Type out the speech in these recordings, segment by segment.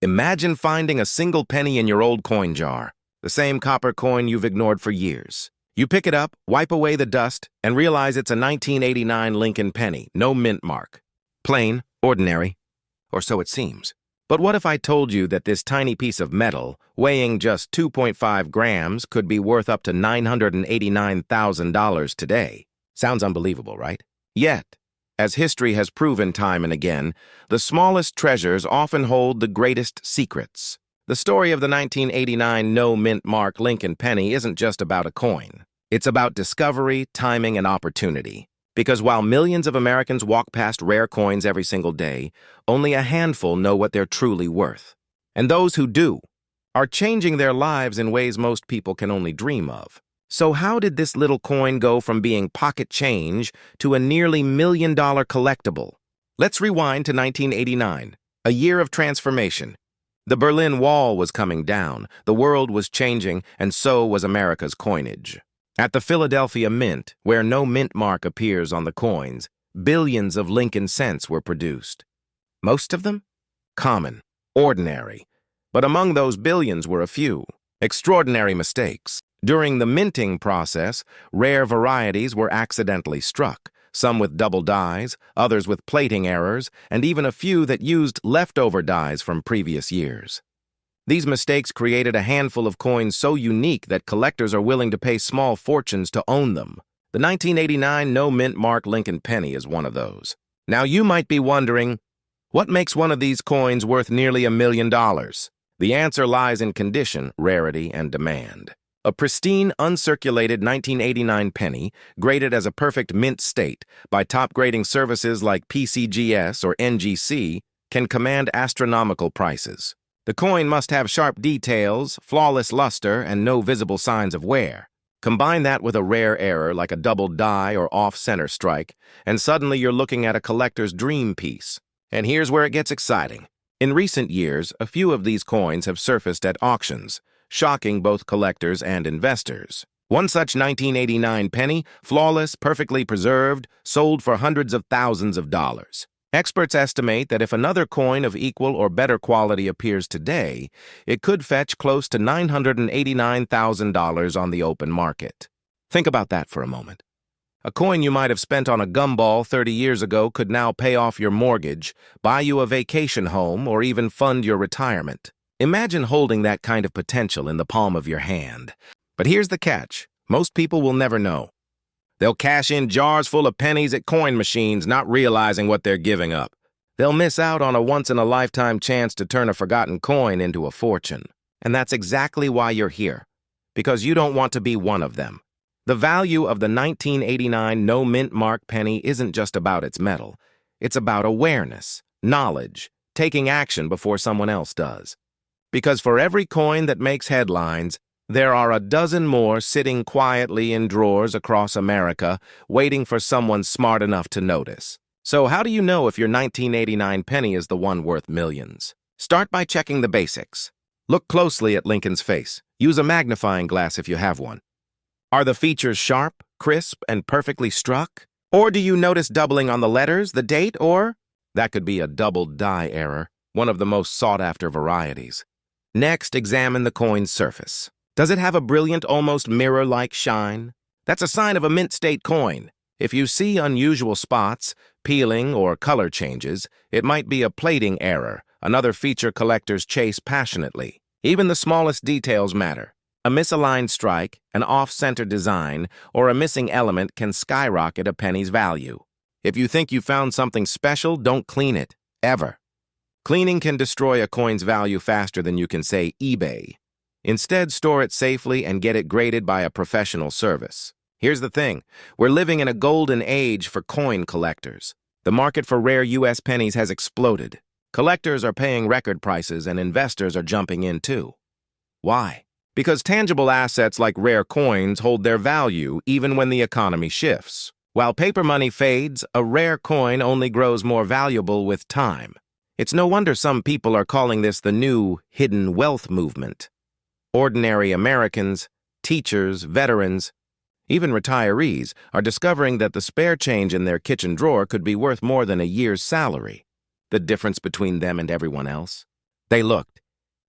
Imagine finding a single penny in your old coin jar, the same copper coin you've ignored for years. You pick it up, wipe away the dust, and realize it's a 1989 Lincoln penny, no mint mark. Plain, ordinary, or so it seems. But what if I told you that this tiny piece of metal, weighing just 2.5 grams, could be worth up to $989,000 today? Sounds unbelievable, right? Yet, as history has proven time and again, the smallest treasures often hold the greatest secrets. The story of the 1989 no-mint mark Lincoln penny isn't just about a coin. It's about discovery, timing, and opportunity. Because while millions of Americans walk past rare coins every single day, only a handful know what they're truly worth. And those who do are changing their lives in ways most people can only dream of. So how did this little coin go from being pocket change to a nearly $1 million collectible? Let's rewind to 1989, a year of transformation. The Berlin Wall was coming down, the world was changing, and so was America's coinage. At the Philadelphia Mint, where no mint mark appears on the coins, billions of Lincoln cents were produced. Most of them? Common, ordinary. But among those billions were a few extraordinary mistakes. During the minting process, rare varieties were accidentally struck, some with double dies, others with plating errors, and even a few that used leftover dies from previous years. These mistakes created a handful of coins so unique that collectors are willing to pay small fortunes to own them. The 1989 no-mint mark Lincoln penny is one of those. Now you might be wondering, what makes one of these coins worth nearly $1 million? The answer lies in condition, rarity, and demand. A pristine, uncirculated 1989 penny, graded as a perfect mint state by top-grading services like PCGS or NGC, can command astronomical prices. The coin must have sharp details, flawless luster, and no visible signs of wear. Combine that with a rare error like a double die or off-center strike, and suddenly you're looking at a collector's dream piece. And here's where it gets exciting. In recent years, a few of these coins have surfaced at auctions, shocking both collectors and investors. One such 1989 penny, flawless, perfectly preserved, sold for hundreds of thousands of dollars. Experts estimate that if another coin of equal or better quality appears today, it could fetch close to $989,000 on the open market. Think about that for a moment. A coin you might have spent on a gumball 30 years ago could now pay off your mortgage, buy you a vacation home, or even fund your retirement. Imagine holding that kind of potential in the palm of your hand. But here's the catch. Most people will never know. They'll cash in jars full of pennies at coin machines, not realizing what they're giving up. They'll miss out on a once-in-a-lifetime chance to turn a forgotten coin into a fortune. And that's exactly why you're here. Because you don't want to be one of them. The value of the 1989 no-mint mark penny isn't just about its metal. It's about awareness, knowledge, taking action before someone else does. Because for every coin that makes headlines, there are a dozen more sitting quietly in drawers across America, waiting for someone smart enough to notice. So how do you know if your 1989 penny is the one worth millions? Start by checking the basics. Look closely at Lincoln's face. Use a magnifying glass if you have one. Are the features sharp, crisp, and perfectly struck? Or do you notice doubling on the letters, the date, or? That could be a double die error, one of the most sought-after varieties. Next, examine the coin's surface. Does it have a brilliant, almost mirror-like shine? That's a sign of a mint-state coin. If you see unusual spots, peeling, or color changes, it might be a plating error, another feature collectors chase passionately. Even the smallest details matter. A misaligned strike, an off-center design, or a missing element can skyrocket a penny's value. If you think you found something special, don't clean it, ever. Cleaning can destroy a coin's value faster than you can say eBay. Instead, store it safely and get it graded by a professional service. Here's the thing. We're living in a golden age for coin collectors. The market for rare U.S. pennies has exploded. Collectors are paying record prices and investors are jumping in too. Why? Because tangible assets like rare coins hold their value even when the economy shifts. While paper money fades, a rare coin only grows more valuable with time. It's no wonder some people are calling this the new hidden wealth movement. Ordinary Americans, teachers, veterans, even retirees are discovering that the spare change in their kitchen drawer could be worth more than a year's salary. The difference between them and everyone else? They looked.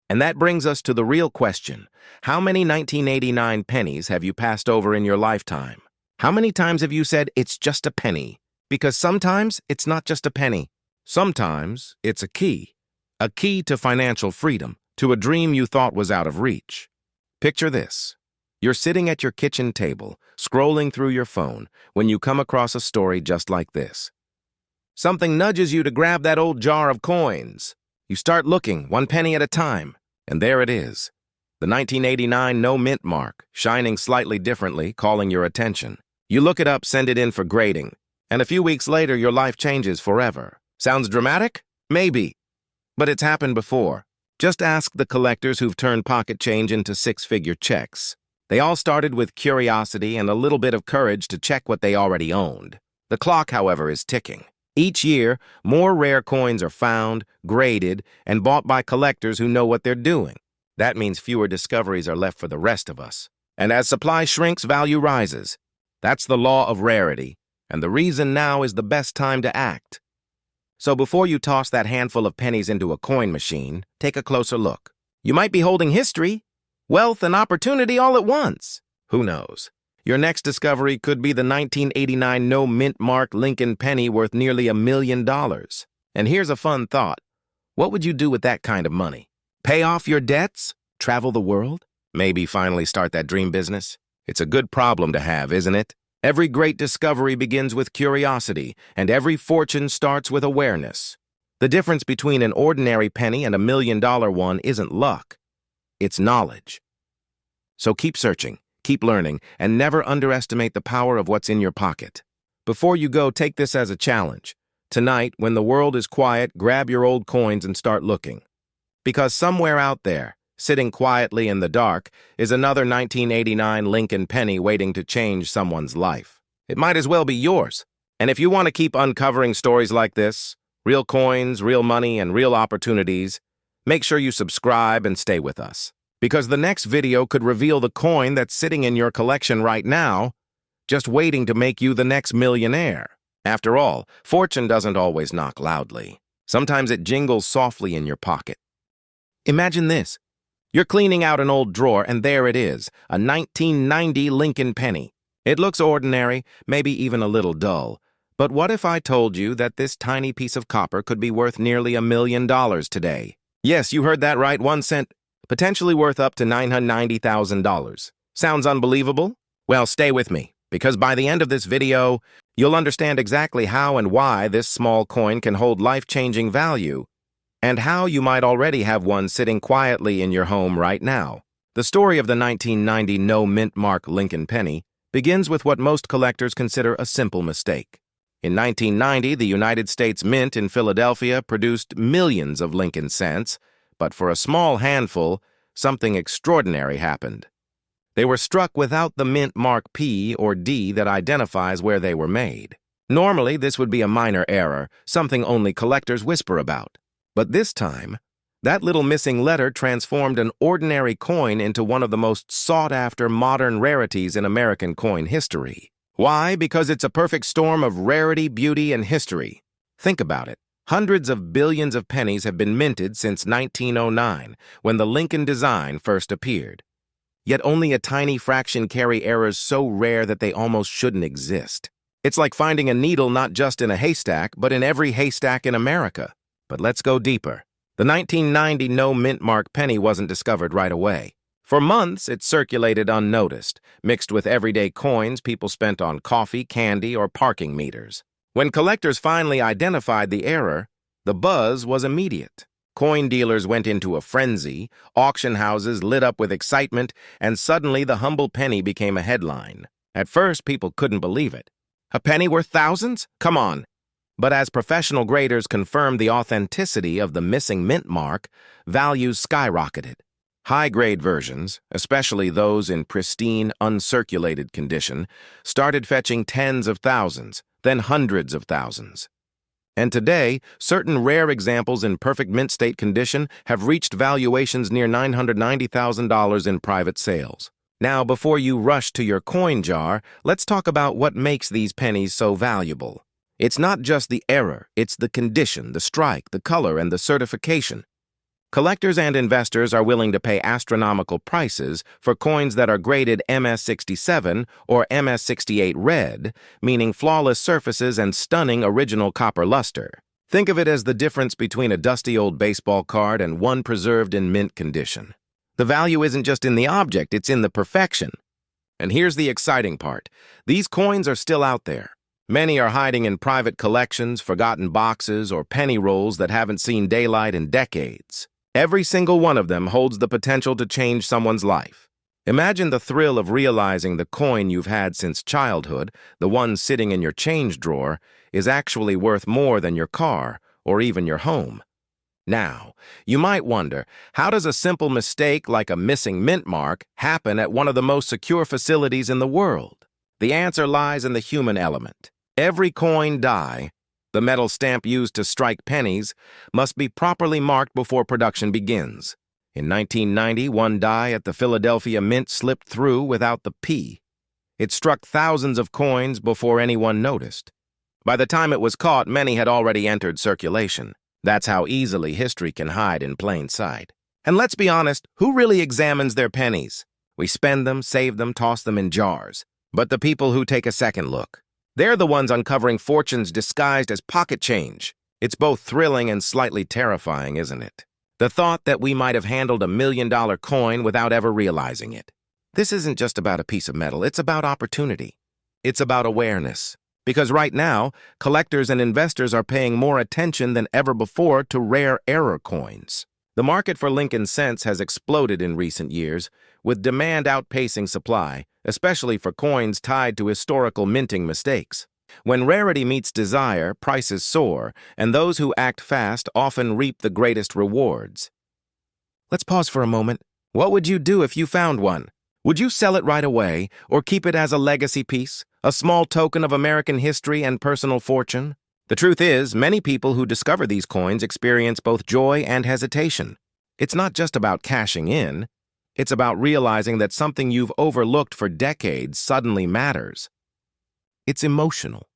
And that brings us to the real question. How many 1989 pennies have you passed over in your lifetime? How many times have you said, it's just a penny? Because sometimes it's not just a penny. Sometimes it's a key to financial freedom, to a dream you thought was out of reach. Picture this. You're sitting at your kitchen table, scrolling through your phone, when you come across a story just like this. Something nudges you to grab that old jar of coins. You start looking, 1 penny at a time, and there it is. The 1989 no mint mark, shining slightly differently, calling your attention. You look it up, send it in for grading, and a few weeks later your life changes forever. Sounds dramatic? Maybe. But it's happened before. Just ask the collectors who've turned pocket change into 6-figure checks. They all started with curiosity and a little bit of courage to check what they already owned. The clock, however, is ticking. Each year, more rare coins are found, graded, and bought by collectors who know what they're doing. That means fewer discoveries are left for the rest of us. And as supply shrinks, value rises. That's the law of rarity, and the reason now is the best time to act. So before you toss that handful of pennies into a coin machine, take a closer look. You might be holding history, wealth, and opportunity all at once. Who knows? Your next discovery could be the 1989 no mint mark Lincoln penny worth nearly $1 million. And here's a fun thought. What would you do with that kind of money? Pay off your debts? Travel the world? Maybe finally start that dream business? It's a good problem to have, isn't it? Every great discovery begins with curiosity, and every fortune starts with awareness. The difference between an ordinary penny and $1 million one isn't luck. It's knowledge. So keep searching, keep learning, and never underestimate the power of what's in your pocket. Before you go, take this as a challenge. Tonight, when the world is quiet, grab your old coins and start looking. Because somewhere out there, sitting quietly in the dark, is another 1989 Lincoln penny waiting to change someone's life. It might as well be yours. And if you want to keep uncovering stories like this, real coins, real money, and real opportunities, make sure you subscribe and stay with us. Because the next video could reveal the coin that's sitting in your collection right now, just waiting to make you the next millionaire. After all, fortune doesn't always knock loudly. Sometimes it jingles softly in your pocket. Imagine this. You're cleaning out an old drawer, and there it is, a 1990 Lincoln penny. It looks ordinary, maybe even a little dull. But what if I told you that this tiny piece of copper could be worth nearly $1 million today? Yes, you heard that right, 1 cent, potentially worth up to $990,000. Sounds unbelievable? Well, stay with me, because by the end of this video, you'll understand exactly how and why this small coin can hold life-changing value, and how you might already have one sitting quietly in your home right now. The story of the 1990 no mint mark Lincoln penny begins with what most collectors consider a simple mistake. In 1990, the United States Mint in Philadelphia produced millions of Lincoln cents, but for a small handful, something extraordinary happened. They were struck without the mint mark P or D that identifies where they were made. Normally, this would be a minor error, something only collectors whisper about. But this time, that little missing letter transformed an ordinary coin into one of the most sought-after modern rarities in American coin history. Why? Because it's a perfect storm of rarity, beauty, and history. Think about it. Hundreds of billions of pennies have been minted since 1909, when the Lincoln design first appeared. Yet only a tiny fraction carry errors so rare that they almost shouldn't exist. It's like finding a needle not just in a haystack, but in every haystack in America. But let's go deeper. The 1990 no mint mark penny wasn't discovered right away. For months, it circulated unnoticed, mixed with everyday coins people spent on coffee, candy, or parking meters. When collectors finally identified the error, the buzz was immediate. Coin dealers went into a frenzy, auction houses lit up with excitement, and suddenly the humble penny became a headline. At first, people couldn't believe it. A penny worth thousands? Come on. But as professional graders confirmed the authenticity of the missing mint mark, values skyrocketed. High-grade versions, especially those in pristine, uncirculated condition, started fetching tens of thousands, then hundreds of thousands. And today, certain rare examples in perfect mint state condition have reached valuations near $990,000 in private sales. Now, before you rush to your coin jar, let's talk about what makes these pennies so valuable. It's not just the error, it's the condition, the strike, the color, and the certification. Collectors and investors are willing to pay astronomical prices for coins that are graded MS67 or MS68 red, meaning flawless surfaces and stunning original copper luster. Think of it as the difference between a dusty old baseball card and one preserved in mint condition. The value isn't just in the object, it's in the perfection. And here's the exciting part. These coins are still out there. Many are hiding in private collections, forgotten boxes, or penny rolls that haven't seen daylight in decades. Every single one of them holds the potential to change someone's life. Imagine the thrill of realizing the coin you've had since childhood, the one sitting in your change drawer, is actually worth more than your car or even your home. Now, you might wonder, how does a simple mistake like a missing mint mark happen at one of the most secure facilities in the world? The answer lies in the human element. Every coin die, the metal stamp used to strike pennies, must be properly marked before production begins. In 1990, one die at the Philadelphia Mint slipped through without the P. It struck thousands of coins before anyone noticed. By the time it was caught, many had already entered circulation. That's how easily history can hide in plain sight. And let's be honest, who really examines their pennies? We spend them, save them, toss them in jars. But the people who take a second look, they're the ones uncovering fortunes disguised as pocket change. It's both thrilling and slightly terrifying, isn't it? The thought that we might have handled $1 million coin without ever realizing it. This isn't just about a piece of metal, it's about opportunity. It's about awareness. Because right now, collectors and investors are paying more attention than ever before to rare error coins. The market for Lincoln cents has exploded in recent years, with demand outpacing supply, especially for coins tied to historical minting mistakes. When rarity meets desire, prices soar, and those who act fast often reap the greatest rewards. Let's pause for a moment. What would you do if you found one? Would you sell it right away, or keep it as a legacy piece, a small token of American history and personal fortune? The truth is, many people who discover these coins experience both joy and hesitation. It's not just about cashing in. It's about realizing that something you've overlooked for decades suddenly matters. It's emotional,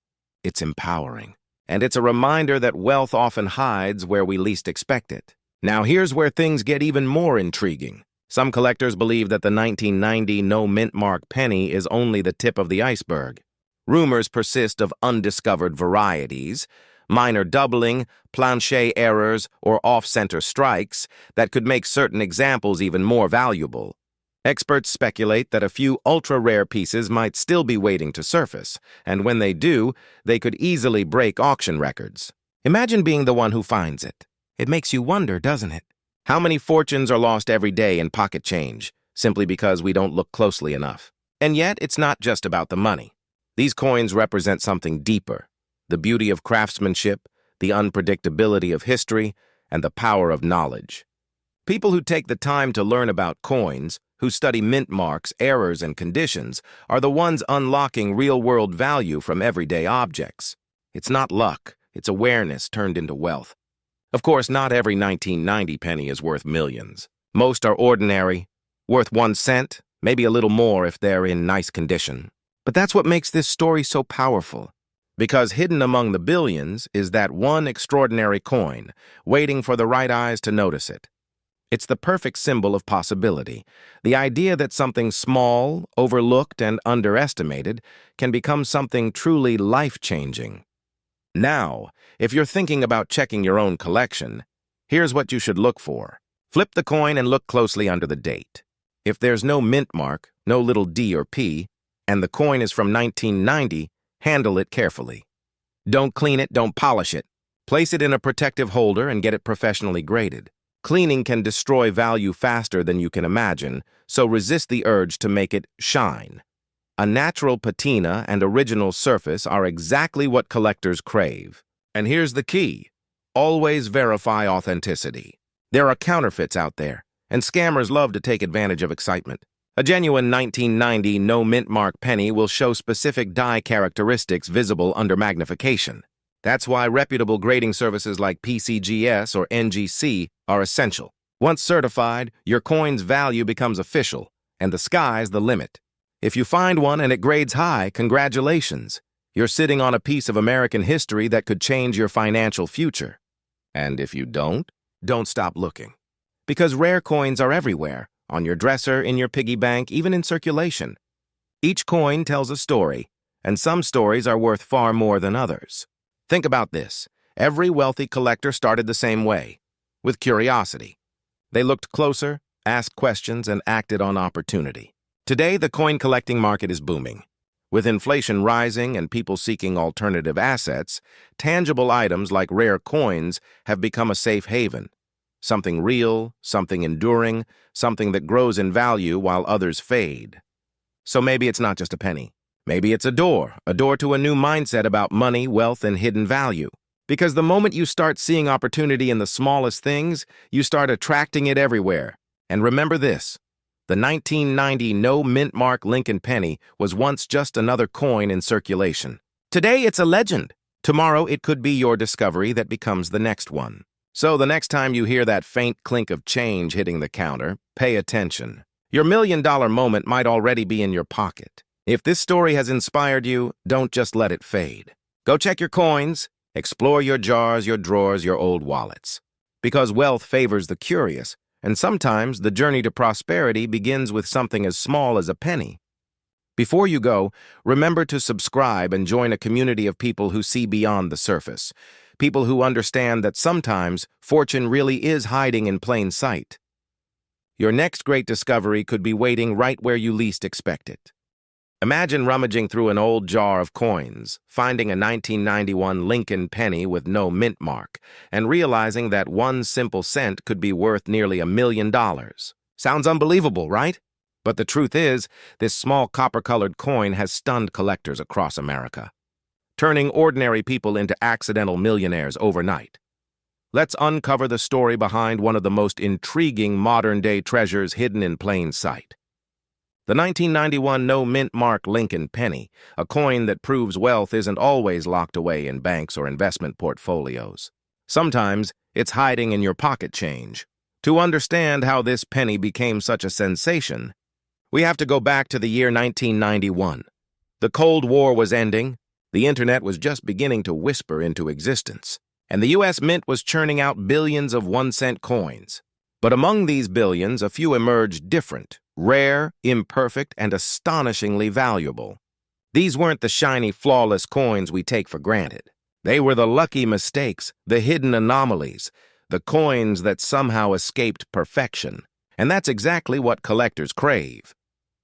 it's empowering, and it's a reminder that wealth often hides where we least expect it. Now here's where things get even more intriguing. Some collectors believe that the 1990 no mint mark penny is only the tip of the iceberg. Rumors persist of undiscovered varieties, minor doubling, planchet errors, or off-center strikes that could make certain examples even more valuable. Experts speculate that a few ultra-rare pieces might still be waiting to surface, and when they do, they could easily break auction records. Imagine being the one who finds it. It makes you wonder, doesn't it? How many fortunes are lost every day in pocket change, simply because we don't look closely enough? And yet, it's not just about the money. These coins represent something deeper: the beauty of craftsmanship, the unpredictability of history, and the power of knowledge. People who take the time to learn about coins, who study mint marks, errors, and conditions, are the ones unlocking real-world value from everyday objects. It's not luck, it's awareness turned into wealth. Of course, not every 1990 penny is worth millions. Most are ordinary, worth 1 cent, maybe a little more if they're in nice condition. But that's what makes this story so powerful. Because hidden among the billions is that one extraordinary coin, waiting for the right eyes to notice it. It's the perfect symbol of possibility, the idea that something small, overlooked, and underestimated can become something truly life-changing. Now, if you're thinking about checking your own collection, here's what you should look for. Flip the coin and look closely under the date. If there's no mint mark, no little D or P, and the coin is from 1990, handle it carefully. Don't clean it, don't polish it. Place it in a protective holder and get it professionally graded. Cleaning can destroy value faster than you can imagine, so resist the urge to make it shine. A natural patina and original surface are exactly what collectors crave. And here's the key: always verify authenticity. There are counterfeits out there, and scammers love to take advantage of excitement. A genuine 1990 no mint mark penny will show specific die characteristics visible under magnification. That's why reputable grading services like PCGS or NGC are essential. Once certified, your coin's value becomes official, and the sky's the limit. If you find one and it grades high, congratulations. You're sitting on a piece of American history that could change your financial future. And if you don't stop looking. Because rare coins are everywhere, on your dresser, in your piggy bank, even in circulation. Each coin tells a story, and some stories are worth far more than others. Think about this. Every wealthy collector started the same way, with curiosity. They looked closer, asked questions, and acted on opportunity. Today, the coin collecting market is booming. With inflation rising and people seeking alternative assets, tangible items like rare coins have become a safe haven. Something real, something enduring, something that grows in value while others fade. So maybe it's not just a penny. Maybe it's a door to a new mindset about money, wealth, and hidden value. Because the moment you start seeing opportunity in the smallest things, you start attracting it everywhere. And remember this, the 1990 no mint mark Lincoln penny was once just another coin in circulation. Today, it's a legend. Tomorrow, it could be your discovery that becomes the next one. So the next time you hear that faint clink of change hitting the counter, pay attention. Your million-dollar moment might already be in your pocket. If this story has inspired you, don't just let it fade. Go check your coins, explore your jars, your drawers, your old wallets. Because wealth favors the curious, and sometimes the journey to prosperity begins with something as small as a penny. Before you go, remember to subscribe and join a community of people who see beyond the surface. People who understand that sometimes fortune really is hiding in plain sight. Your next great discovery could be waiting right where you least expect it. Imagine rummaging through an old jar of coins, finding a 1991 Lincoln penny with no mint mark, and realizing that one simple cent could be worth nearly $1 million. Sounds unbelievable, right? But the truth is, this small copper-colored coin has stunned collectors across America, turning ordinary people into accidental millionaires overnight. Let's uncover the story behind one of the most intriguing modern-day treasures hidden in plain sight. The 1991 no mint mark Lincoln penny, a coin that proves wealth isn't always locked away in banks or investment portfolios. Sometimes it's hiding in your pocket change. To understand how this penny became such a sensation, we have to go back to the year 1991. The Cold War was ending, the internet was just beginning to whisper into existence, and the U.S. Mint was churning out billions of 1-cent coins. But among these billions, a few emerged different, rare, imperfect, and astonishingly valuable. These weren't the shiny, flawless coins we take for granted. They were the lucky mistakes, the hidden anomalies, the coins that somehow escaped perfection. And that's exactly what collectors crave.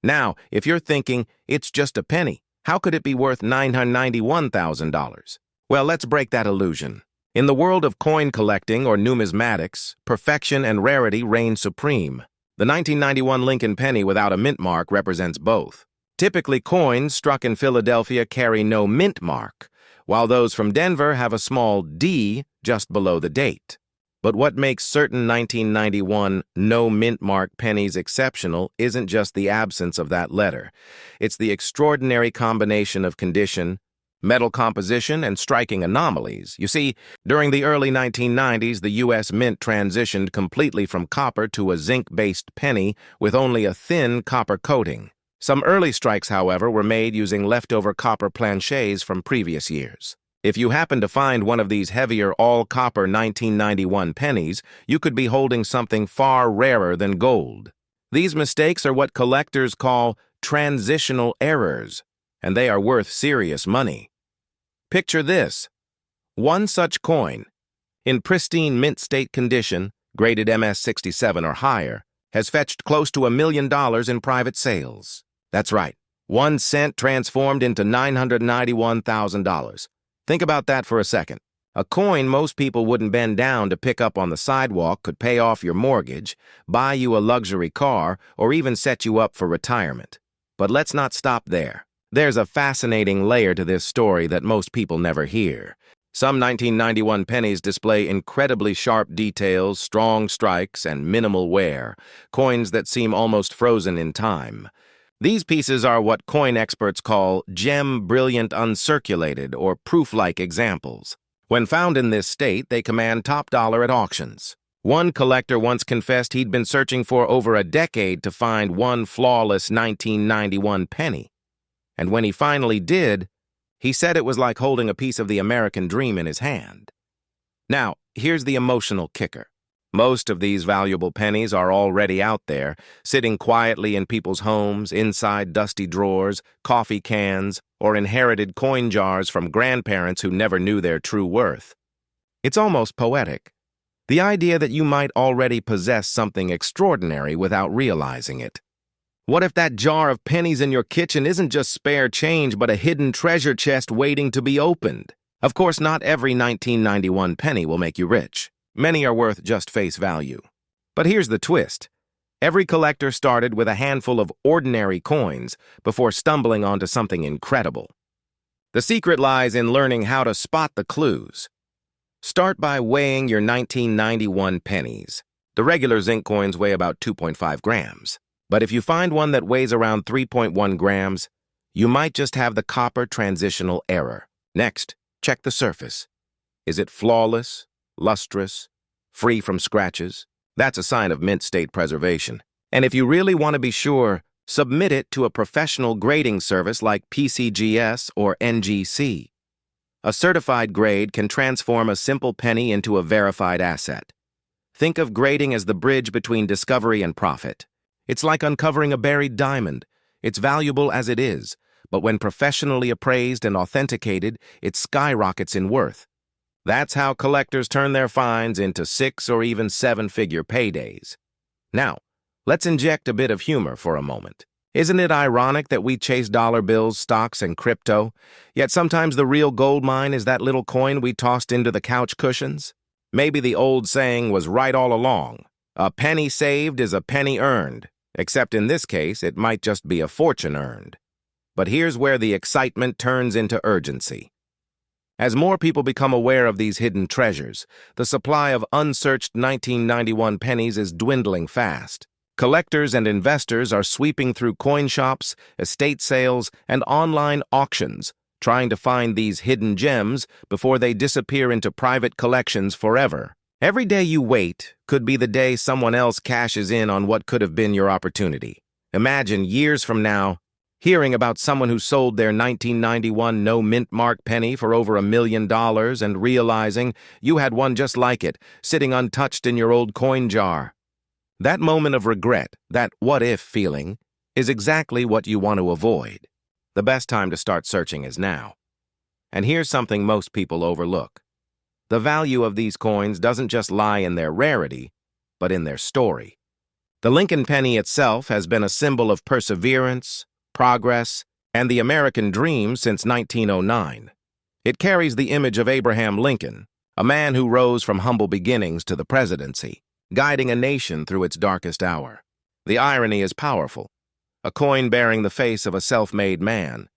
Now, if you're thinking, it's just a penny, how could it be worth $991,000? Well, let's break that illusion. In the world of coin collecting or numismatics, perfection and rarity reign supreme. The 1991 Lincoln penny without a mint mark represents both. Typically, coins struck in Philadelphia carry no mint mark, while those from Denver have a small D just below the date. But what makes certain 1991 no mint mark pennies exceptional isn't just the absence of that letter. It's the extraordinary combination of condition, metal composition, and striking anomalies. You see, during the early 1990s, the U.S. Mint transitioned completely from copper to a zinc-based penny with only a thin copper coating. Some early strikes, however, were made using leftover copper planchets from previous years. If you happen to find one of these heavier all-copper 1991 pennies, you could be holding something far rarer than gold. These mistakes are what collectors call transitional errors, and they are worth serious money. Picture this. One such coin, in pristine mint state condition, graded MS-67 or higher, has fetched close to $1 million in private sales. That's right, 1 cent transformed into $991,000. Think about that for a second. A coin most people wouldn't bend down to pick up on the sidewalk could pay off your mortgage, buy you a luxury car, or even set you up for retirement. But let's not stop there. There's a fascinating layer to this story that most people never hear. Some 1991 pennies display incredibly sharp details, strong strikes, and minimal wear, coins that seem almost frozen in time. These pieces are what coin experts call gem brilliant uncirculated or proof-like examples. When found in this state, they command top dollar at auctions. One collector once confessed he'd been searching for over a decade to find one flawless 1991 penny. And when he finally did, he said it was like holding a piece of the American dream in his hand. Now, here's the emotional kicker. Most of these valuable pennies are already out there, sitting quietly in people's homes, inside dusty drawers, coffee cans, or inherited coin jars from grandparents who never knew their true worth. It's almost poetic. The idea that you might already possess something extraordinary without realizing it. What if that jar of pennies in your kitchen isn't just spare change but a hidden treasure chest waiting to be opened? Of course, not every 1991 penny will make you rich. Many are worth just face value. But here's the twist. Every collector started with a handful of ordinary coins before stumbling onto something incredible. The secret lies in learning how to spot the clues. Start by weighing your 1991 pennies. The regular zinc coins weigh about 2.5 grams. But if you find one that weighs around 3.1 grams, you might just have the copper transitional error. Next, check the surface. Is it flawless, lustrous, free from scratches? That's a sign of mint state preservation. And if you really want to be sure, submit it to a professional grading service like PCGS or NGC. A certified grade can transform a simple penny into a verified asset. Think of grading as the bridge between discovery and profit. It's like uncovering a buried diamond. It's valuable as it is, but when professionally appraised and authenticated, it skyrockets in worth. That's how collectors turn their finds into 6- or even 7-figure paydays. Now, let's inject a bit of humor for a moment. Isn't it ironic that we chase dollar bills, stocks, and crypto, yet sometimes the real gold mine is that little coin we tossed into the couch cushions? Maybe the old saying was right all along. A penny saved is a penny earned, except in this case, it might just be a fortune earned. But here's where the excitement turns into urgency. As more people become aware of these hidden treasures, the supply of unsearched 1991 pennies is dwindling fast. Collectors and investors are sweeping through coin shops, estate sales, and online auctions, trying to find these hidden gems before they disappear into private collections forever. Every day you wait could be the day someone else cashes in on what could have been your opportunity. Imagine years from now, hearing about someone who sold their 1991 no-mint mark penny for over $1 million and realizing you had one just like it, sitting untouched in your old coin jar. That moment of regret, that what-if feeling, is exactly what you want to avoid. The best time to start searching is now. And here's something most people overlook. The value of these coins doesn't just lie in their rarity, but in their story. The Lincoln penny itself has been a symbol of perseverance, progress, and the American dream since 1909. It carries the image of Abraham Lincoln, a man who rose from humble beginnings to the presidency, guiding a nation through its darkest hour. The irony is powerful. A coin bearing the face of a self-made man,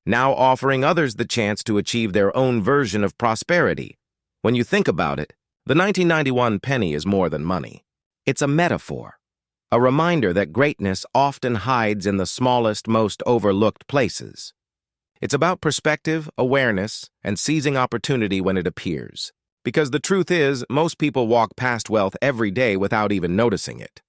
now offering others the chance to achieve their own version of prosperity. When you think about it, the 1991 penny is more than money. It's a metaphor, a reminder that greatness often hides in the smallest, most overlooked places. It's about perspective, awareness, and seizing opportunity when it appears. Because the truth is, most people walk past wealth every day without even noticing it.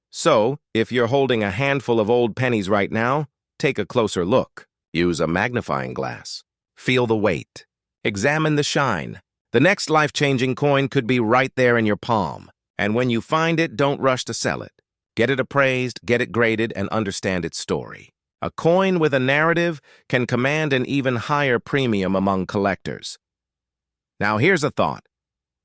So, if you're holding a handful of old pennies right now, take a closer look. Use a magnifying glass. Feel the weight. Examine the shine. The next life-changing coin could be right there in your palm. And when you find it, don't rush to sell it. Get it appraised, get it graded, and understand its story. A coin with a narrative can command an even higher premium among collectors. Now here's a thought.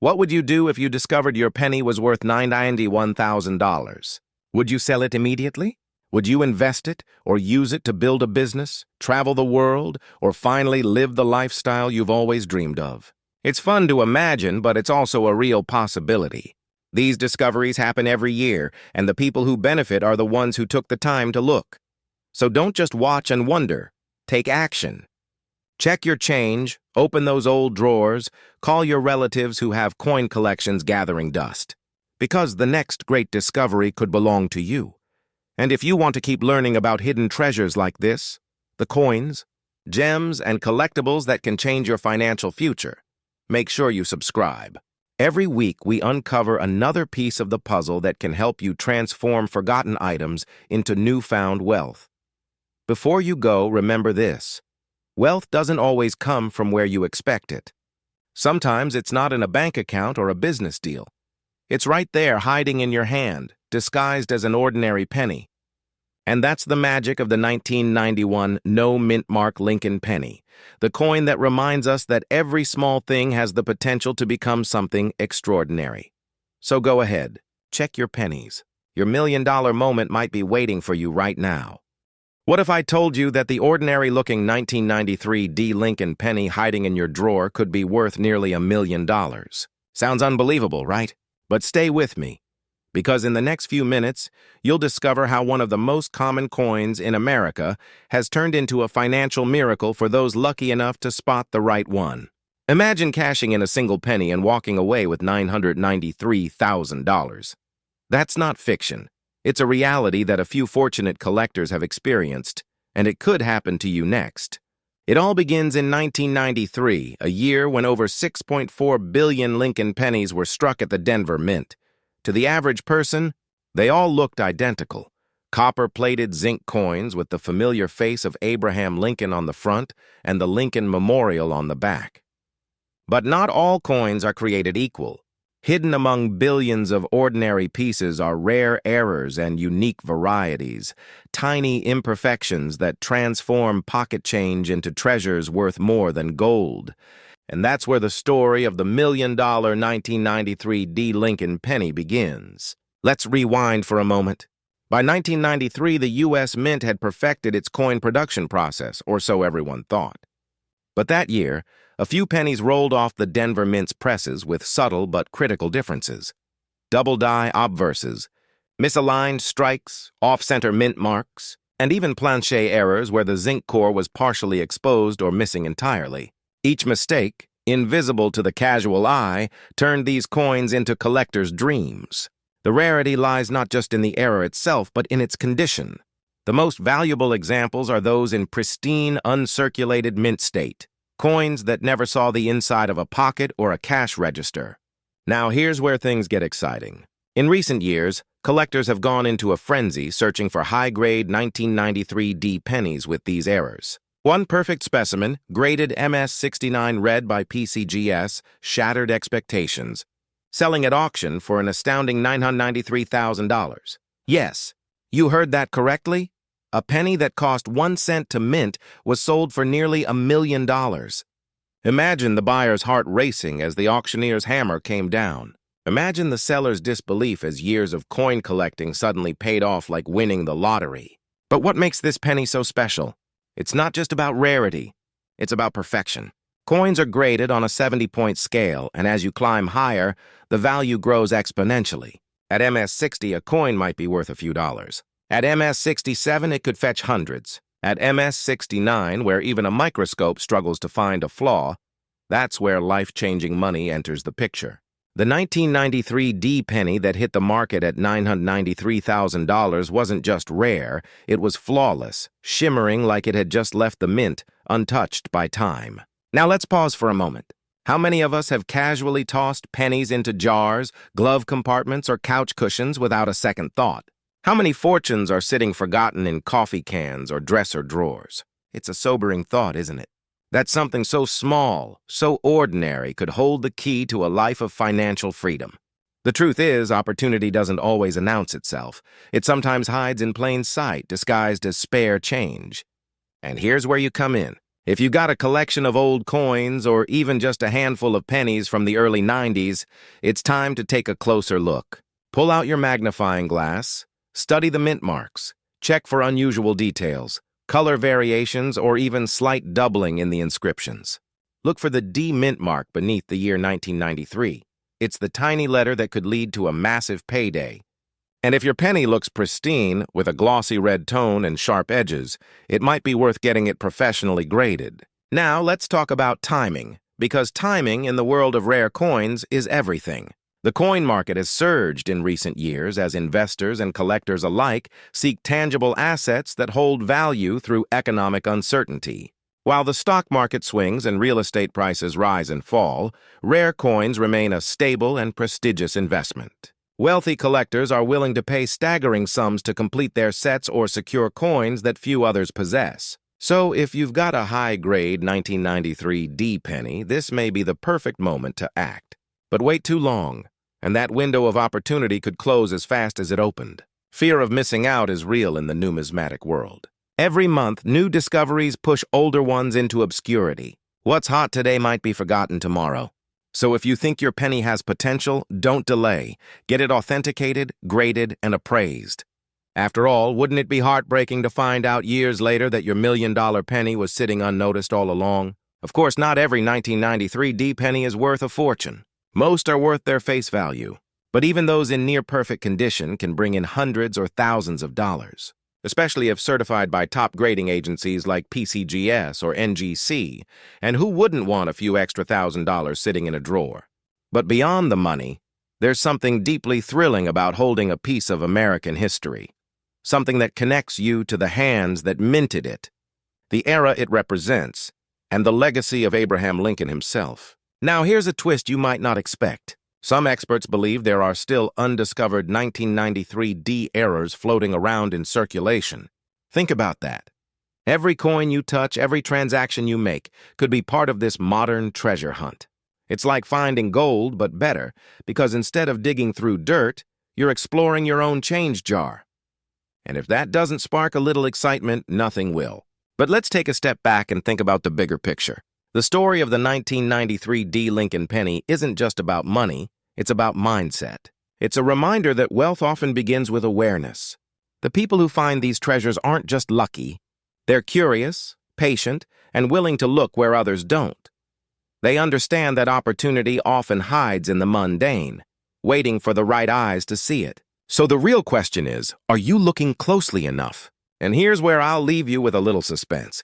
What would you do if you discovered your penny was worth $91,000? Would you sell it immediately? Would you invest it or use it to build a business, travel the world, or finally live the lifestyle you've always dreamed of? It's fun to imagine, but it's also a real possibility. These discoveries happen every year, and the people who benefit are the ones who took the time to look. So don't just watch and wonder. Take action. Check your change, open those old drawers, call your relatives who have coin collections gathering dust. Because the next great discovery could belong to you. And if you want to keep learning about hidden treasures like this, the coins, gems, and collectibles that can change your financial future, make sure you subscribe. Every week, we uncover another piece of the puzzle that can help you transform forgotten items into newfound wealth. Before you go, remember this. Wealth doesn't always come from where you expect it. Sometimes it's not in a bank account or a business deal. It's right there, hiding in your hand, disguised as an ordinary penny. And that's the magic of the 1991 no mint mark Lincoln penny, the coin that reminds us that every small thing has the potential to become something extraordinary. So go ahead, check your pennies. Your million-dollar moment might be waiting for you right now. What if I told you that the ordinary-looking 1993 D. Lincoln penny hiding in your drawer could be worth nearly $1 million? Sounds unbelievable, right? But stay with me, because in the next few minutes, you'll discover how one of the most common coins in America has turned into a financial miracle for those lucky enough to spot the right one. Imagine cashing in a single penny and walking away with $993,000. That's not fiction. It's a reality that a few fortunate collectors have experienced, and it could happen to you next. It all begins in 1993, a year when over 6.4 billion Lincoln pennies were struck at the Denver Mint. To the average person, they all looked identical. Copper-plated zinc coins with the familiar face of Abraham Lincoln on the front and the Lincoln Memorial on the back. But not all coins are created equal. Hidden among billions of ordinary pieces are rare errors and unique varieties, tiny imperfections that transform pocket change into treasures worth more than gold. And that's where the story of the million-dollar 1993 D. Lincoln penny begins. Let's rewind for a moment. By 1993, the U.S. Mint had perfected its coin production process, or so everyone thought. But that year, a few pennies rolled off the Denver Mint's presses with subtle but critical differences. Double-die obverses, misaligned strikes, off-center mint marks, and even planchet errors where the zinc core was partially exposed or missing entirely. Each mistake, invisible to the casual eye, turned these coins into collectors' dreams. The rarity lies not just in the error itself, but in its condition. The most valuable examples are those in pristine, uncirculated mint state. Coins that never saw the inside of a pocket or a cash register. Now here's where things get exciting. In recent years, collectors have gone into a frenzy searching for high-grade 1993 D pennies with these errors. One perfect specimen, graded MS69 red by PCGS, shattered expectations, selling at auction for an astounding $993,000. Yes, you heard that correctly. A penny that cost 1 cent to mint was sold for nearly $1 million. Imagine the buyer's heart racing as the auctioneer's hammer came down. Imagine the seller's disbelief as years of coin collecting suddenly paid off like winning the lottery. But what makes this penny so special? It's not just about rarity, it's about perfection. Coins are graded on a 70-point scale, and as you climb higher, the value grows exponentially. At MS60, a coin might be worth a few dollars. At MS67, it could fetch hundreds. At MS69, where even a microscope struggles to find a flaw, that's where life-changing money enters the picture. The 1993 D penny that hit the market at $993,000 wasn't just rare, it was flawless, shimmering like it had just left the mint, untouched by time. Now let's pause for a moment. How many of us have casually tossed pennies into jars, glove compartments, or couch cushions without a second thought? How many fortunes are sitting forgotten in coffee cans or dresser drawers? It's a sobering thought, isn't it? That something so small, so ordinary, could hold the key to a life of financial freedom. The truth is, opportunity doesn't always announce itself. It sometimes hides in plain sight, disguised as spare change. And here's where you come in. If you got a collection of old coins or even just a handful of pennies from the early 90s, it's time to take a closer look. Pull out your magnifying glass. Study the mint marks. Check for unusual details, color variations, or even slight doubling in the inscriptions. Look for the D mint mark beneath the year 1993. It's the tiny letter that could lead to a massive payday. And if your penny looks pristine, with a glossy red tone and sharp edges, it might be worth getting it professionally graded. Now let's talk about timing, because timing in the world of rare coins is everything. The coin market has surged in recent years as investors and collectors alike seek tangible assets that hold value through economic uncertainty. While the stock market swings and real estate prices rise and fall, rare coins remain a stable and prestigious investment. Wealthy collectors are willing to pay staggering sums to complete their sets or secure coins that few others possess. So if you've got a high-grade 1993 D penny, this may be the perfect moment to act. But wait too long, and that window of opportunity could close as fast as it opened. Fear of missing out is real in the numismatic world. Every month, new discoveries push older ones into obscurity. What's hot today might be forgotten tomorrow. So if you think your penny has potential, don't delay. Get it authenticated, graded, and appraised. After all, wouldn't it be heartbreaking to find out years later that your $1,000,000 penny was sitting unnoticed all along? Of course, not every 1993 D penny is worth a fortune. Most are worth their face value. But even those in near-perfect condition can bring in hundreds or thousands of dollars, especially if certified by top grading agencies like PCGS or NGC, and who wouldn't want a few extra $1,000 sitting in a drawer? But beyond the money, there's something deeply thrilling about holding a piece of American history, something that connects you to the hands that minted it, the era it represents, and the legacy of Abraham Lincoln himself. Now, here's a twist you might not expect. Some experts believe there are still undiscovered 1993 D errors floating around in circulation. Think about that. Every coin you touch, every transaction you make, could be part of this modern treasure hunt. It's like finding gold, but better, because instead of digging through dirt, you're exploring your own change jar. And if that doesn't spark a little excitement, nothing will. But let's take a step back and think about the bigger picture. The story of the 1993 D Lincoln penny isn't just about money, it's about mindset. It's a reminder that wealth often begins with awareness. The people who find these treasures aren't just lucky. They're curious, patient, and willing to look where others don't. They understand that opportunity often hides in the mundane, waiting for the right eyes to see it. So the real question is, are you looking closely enough? And here's where I'll leave you with a little suspense.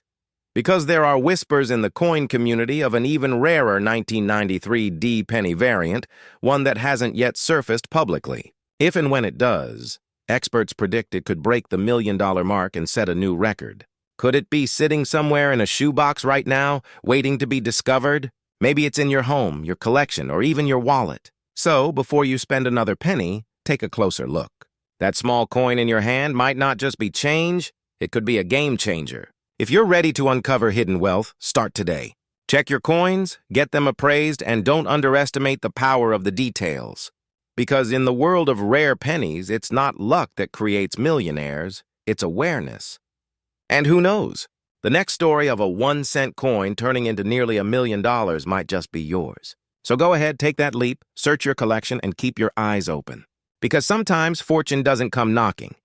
Because there are whispers in the coin community of an even rarer 1993 D penny variant, one that hasn't yet surfaced publicly. If and when it does, experts predict it could break the $1,000,000 mark and set a new record. Could it be sitting somewhere in a shoebox right now, waiting to be discovered? Maybe it's in your home, your collection, or even your wallet. So, before you spend another penny, take a closer look. That small coin in your hand might not just be change, it could be a game changer. If you're ready to uncover hidden wealth, start today. Check your coins, get them appraised, and don't underestimate the power of the details. Because in the world of rare pennies, it's not luck that creates millionaires, it's awareness. And who knows? The next story of a 1-cent coin turning into nearly $1,000,000 might just be yours. So go ahead, take that leap, search your collection, and keep your eyes open. Because sometimes fortune doesn't come knocking.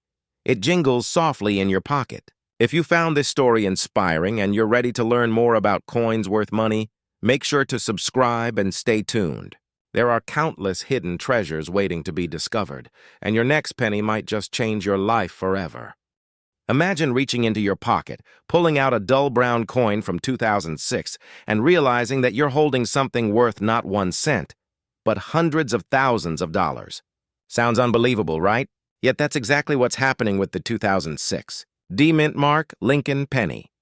It jingles softly in your pocket. If you found this story inspiring and you're ready to learn more about coins worth money, make sure to subscribe and stay tuned. There are countless hidden treasures waiting to be discovered, and your next penny might just change your life forever. Imagine reaching into your pocket, pulling out a dull brown coin from 2006, and realizing that you're holding something worth not 1 cent, but hundreds of thousands of dollars. Sounds unbelievable, right? Yet that's exactly what's happening with the 2006 D Mint Mark Lincoln penny.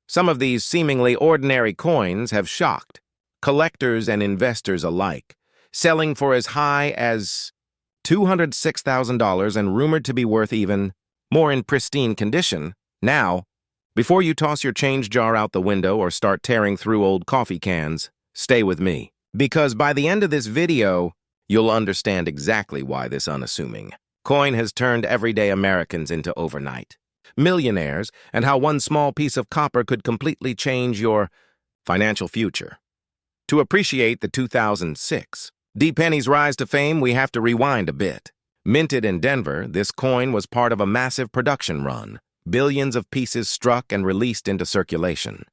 Some of these seemingly ordinary coins have shocked collectors and investors alike, selling for as high as $206,000 and rumored to be worth even more in pristine condition. Now, before you toss your change jar out the window or start tearing through old coffee cans, stay with me. Because by the end of this video, you'll understand exactly why this unassuming coin has turned everyday Americans into overnight millionaires, and how one small piece of copper could completely change your financial future. To appreciate the 2006 D penny's rise to fame, we have to rewind a bit. Minted in Denver, this coin was part of a massive production run. Billions of pieces struck and released into circulation.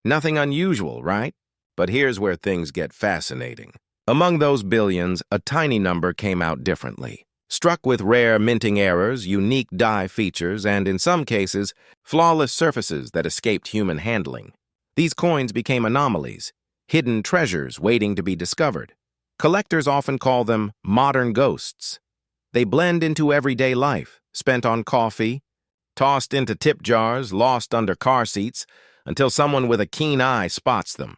Nothing unusual, right? But here's where things get fascinating. Among those billions, a tiny number came out differently. Struck with rare minting errors, unique die features, and in some cases, flawless surfaces that escaped human handling. These coins became anomalies, hidden treasures waiting to be discovered. Collectors often call them modern ghosts. They blend into everyday life, spent on coffee, tossed into tip jars, lost under car seats, until someone with a keen eye spots them.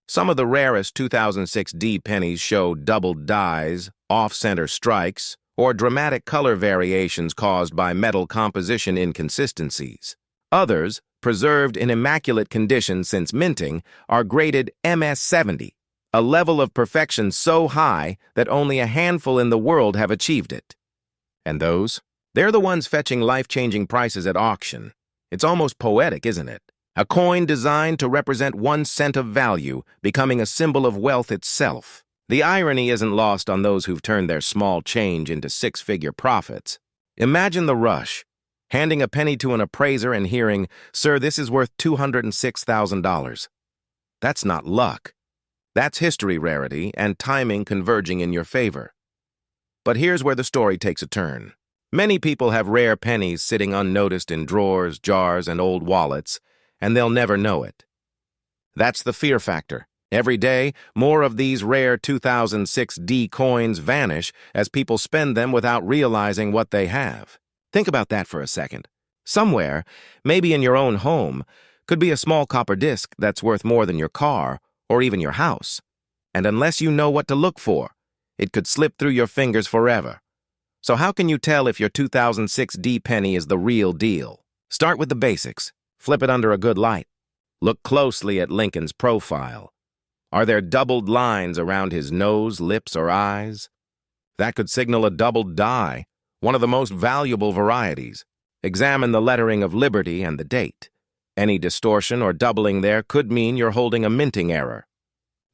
Some of the rarest 2006 D pennies show doubled dies, off-center strikes, or dramatic color variations caused by metal composition inconsistencies. Others, preserved in immaculate condition since minting, are graded MS-70, a level of perfection so high that only a handful in the world have achieved it. And those? They're the ones fetching life-changing prices at auction. It's almost poetic, isn't it? A coin designed to represent 1 cent of value, becoming a symbol of wealth itself. The irony isn't lost on those who've turned their small change into 6-figure profits. Imagine the rush, handing a penny to an appraiser and hearing, "Sir, this is worth $206,000. That's not luck. That's history rarity and timing converging in your favor. But here's where the story takes a turn. Many people have rare pennies sitting unnoticed in drawers, jars, and old wallets, and they'll never know it. That's the fear factor. Every day, more of these rare 2006 D coins vanish as people spend them without realizing what they have. Think about that for a second. Somewhere, maybe in your own home, could be a small copper disc that's worth more than your car or even your house. And unless you know what to look for, it could slip through your fingers forever. So how can you tell if your 2006 D penny is the real deal? Start with the basics. Flip it under a good light. Look closely at Lincoln's profile. Are there doubled lines around his nose, lips, or eyes? That could signal a doubled die, one of the most valuable varieties. Examine the lettering of Liberty and the date. Any distortion or doubling there could mean you're holding a minting error.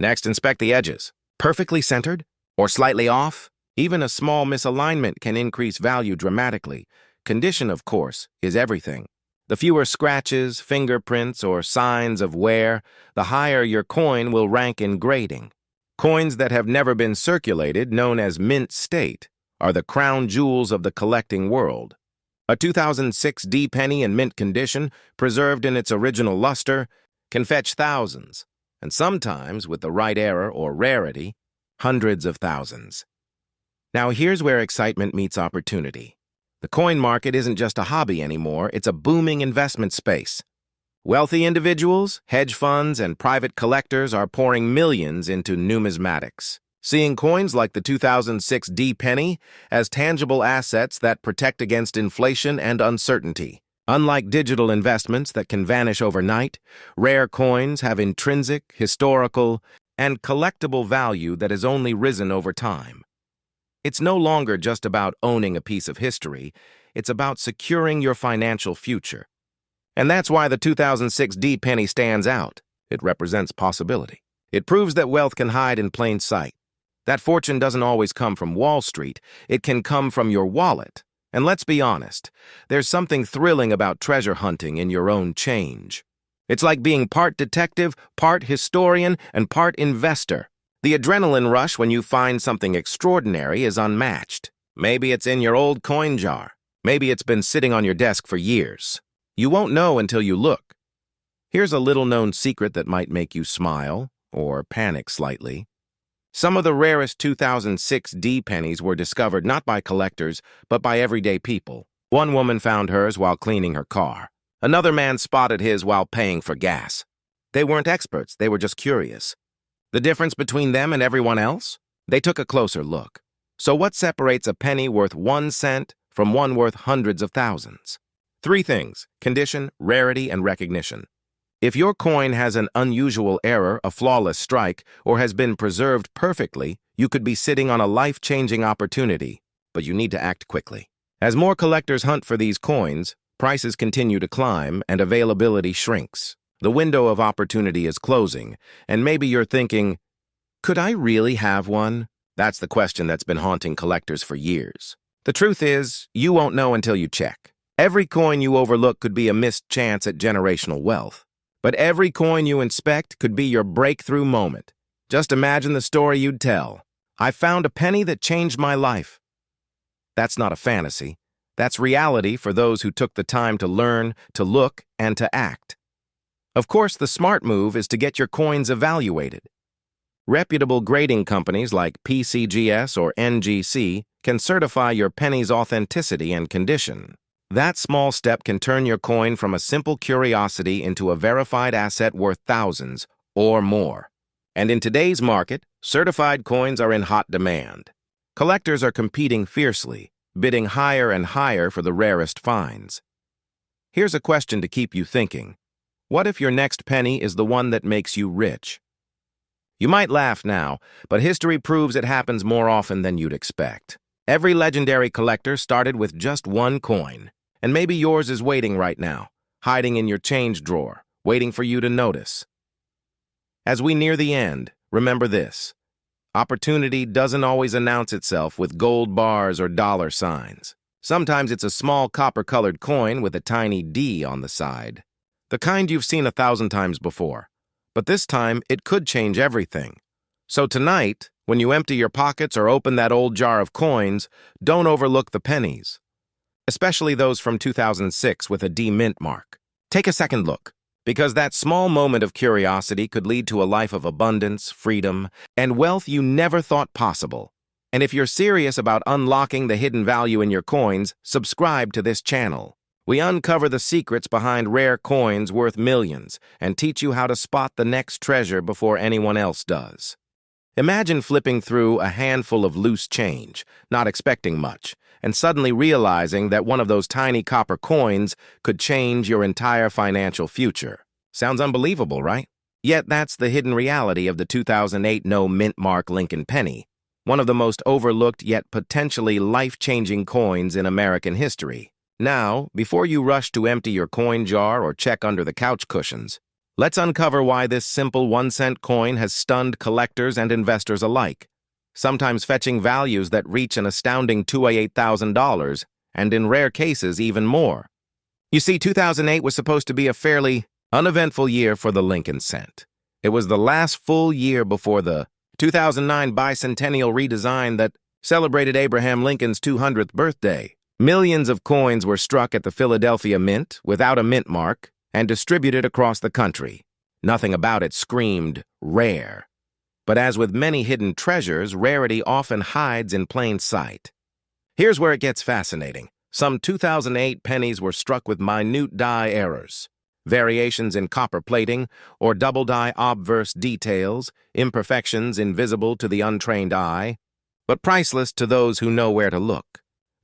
Next, inspect the edges. Perfectly centered or slightly off? Even a small misalignment can increase value dramatically. Condition, of course, is everything. The fewer scratches, fingerprints, or signs of wear, the higher your coin will rank in grading. Coins that have never been circulated, known as mint state, are the crown jewels of the collecting world. A 2006 D penny in mint condition, preserved in its original luster, can fetch thousands, and sometimes, with the right error or rarity, hundreds of thousands. Now here's where excitement meets opportunity. The coin market isn't just a hobby anymore, it's a booming investment space. Wealthy individuals, hedge funds, and private collectors are pouring millions into numismatics, seeing coins like the 2006 D penny as tangible assets that protect against inflation and uncertainty. Unlike digital investments that can vanish overnight, rare coins have intrinsic, historical, and collectible value that has only risen over time. It's no longer just about owning a piece of history, it's about securing your financial future. And that's why the 2006 D penny stands out. It represents possibility. It proves that wealth can hide in plain sight. That fortune doesn't always come from Wall Street, it can come from your wallet. And let's be honest, there's something thrilling about treasure hunting in your own change. It's like being part detective, part historian, and part investor. The adrenaline rush when you find something extraordinary is unmatched. Maybe it's in your old coin jar. Maybe it's been sitting on your desk for years. You won't know until you look. Here's a little-known secret that might make you smile, or panic slightly. Some of the rarest 2006 D pennies were discovered not by collectors, but by everyday people. One woman found hers while cleaning her car. Another man spotted his while paying for gas. They weren't experts, they were just curious. The difference between them and everyone else? They took a closer look. So what separates a penny worth 1 cent from one worth hundreds of thousands? 3 things: condition, rarity, and recognition. If your coin has an unusual error, a flawless strike, or has been preserved perfectly, you could be sitting on a life-changing opportunity, but you need to act quickly. As more collectors hunt for these coins, prices continue to climb and availability shrinks. The window of opportunity is closing, and maybe you're thinking, could I really have one? That's the question that's been haunting collectors for years. The truth is, you won't know until you check. Every coin you overlook could be a missed chance at generational wealth. But every coin you inspect could be your breakthrough moment. Just imagine the story you'd tell. I found a penny that changed my life. That's not a fantasy. That's reality for those who took the time to learn, to look, and to act. Of course, the smart move is to get your coins evaluated. Reputable grading companies like PCGS or NGC can certify your penny's authenticity and condition. That small step can turn your coin from a simple curiosity into a verified asset worth thousands or more. And in today's market, certified coins are in hot demand. Collectors are competing fiercely, bidding higher and higher for the rarest finds. Here's a question to keep you thinking. What if your next penny is the one that makes you rich? You might laugh now, but history proves it happens more often than you'd expect. Every legendary collector started with just one coin, and maybe yours is waiting right now, hiding in your change drawer, waiting for you to notice. As we near the end, remember this. Opportunity doesn't always announce itself with gold bars or dollar signs. Sometimes it's a small copper-colored coin with a tiny D on the side. The kind you've seen 1,000 times before. But this time, it could change everything. So tonight, when you empty your pockets or open that old jar of coins, don't overlook the pennies. Especially those from 2006 with a D mint mark. Take a second look, because that small moment of curiosity could lead to a life of abundance, freedom, and wealth you never thought possible. And if you're serious about unlocking the hidden value in your coins, subscribe to this channel. We uncover the secrets behind rare coins worth millions and teach you how to spot the next treasure before anyone else does. Imagine flipping through a handful of loose change, not expecting much, and suddenly realizing that one of those tiny copper coins could change your entire financial future. Sounds unbelievable, right? Yet that's the hidden reality of the 2008 no mint mark Lincoln penny, one of the most overlooked yet potentially life-changing coins in American history. Now, before you rush to empty your coin jar or check under the couch cushions, let's uncover why this simple 1-cent coin has stunned collectors and investors alike, sometimes fetching values that reach an astounding $28,000, and in rare cases even more. You see, 2008 was supposed to be a fairly uneventful year for the Lincoln cent. It was the last full year before the 2009 bicentennial redesign that celebrated Abraham Lincoln's 200th birthday. Millions of coins were struck at the Philadelphia Mint without a mint mark and distributed across the country. Nothing about it screamed rare. But as with many hidden treasures, rarity often hides in plain sight. Here's where it gets fascinating. Some 2008 pennies were struck with minute die errors, variations in copper plating, or double die obverse details, imperfections invisible to the untrained eye, but priceless to those who know where to look.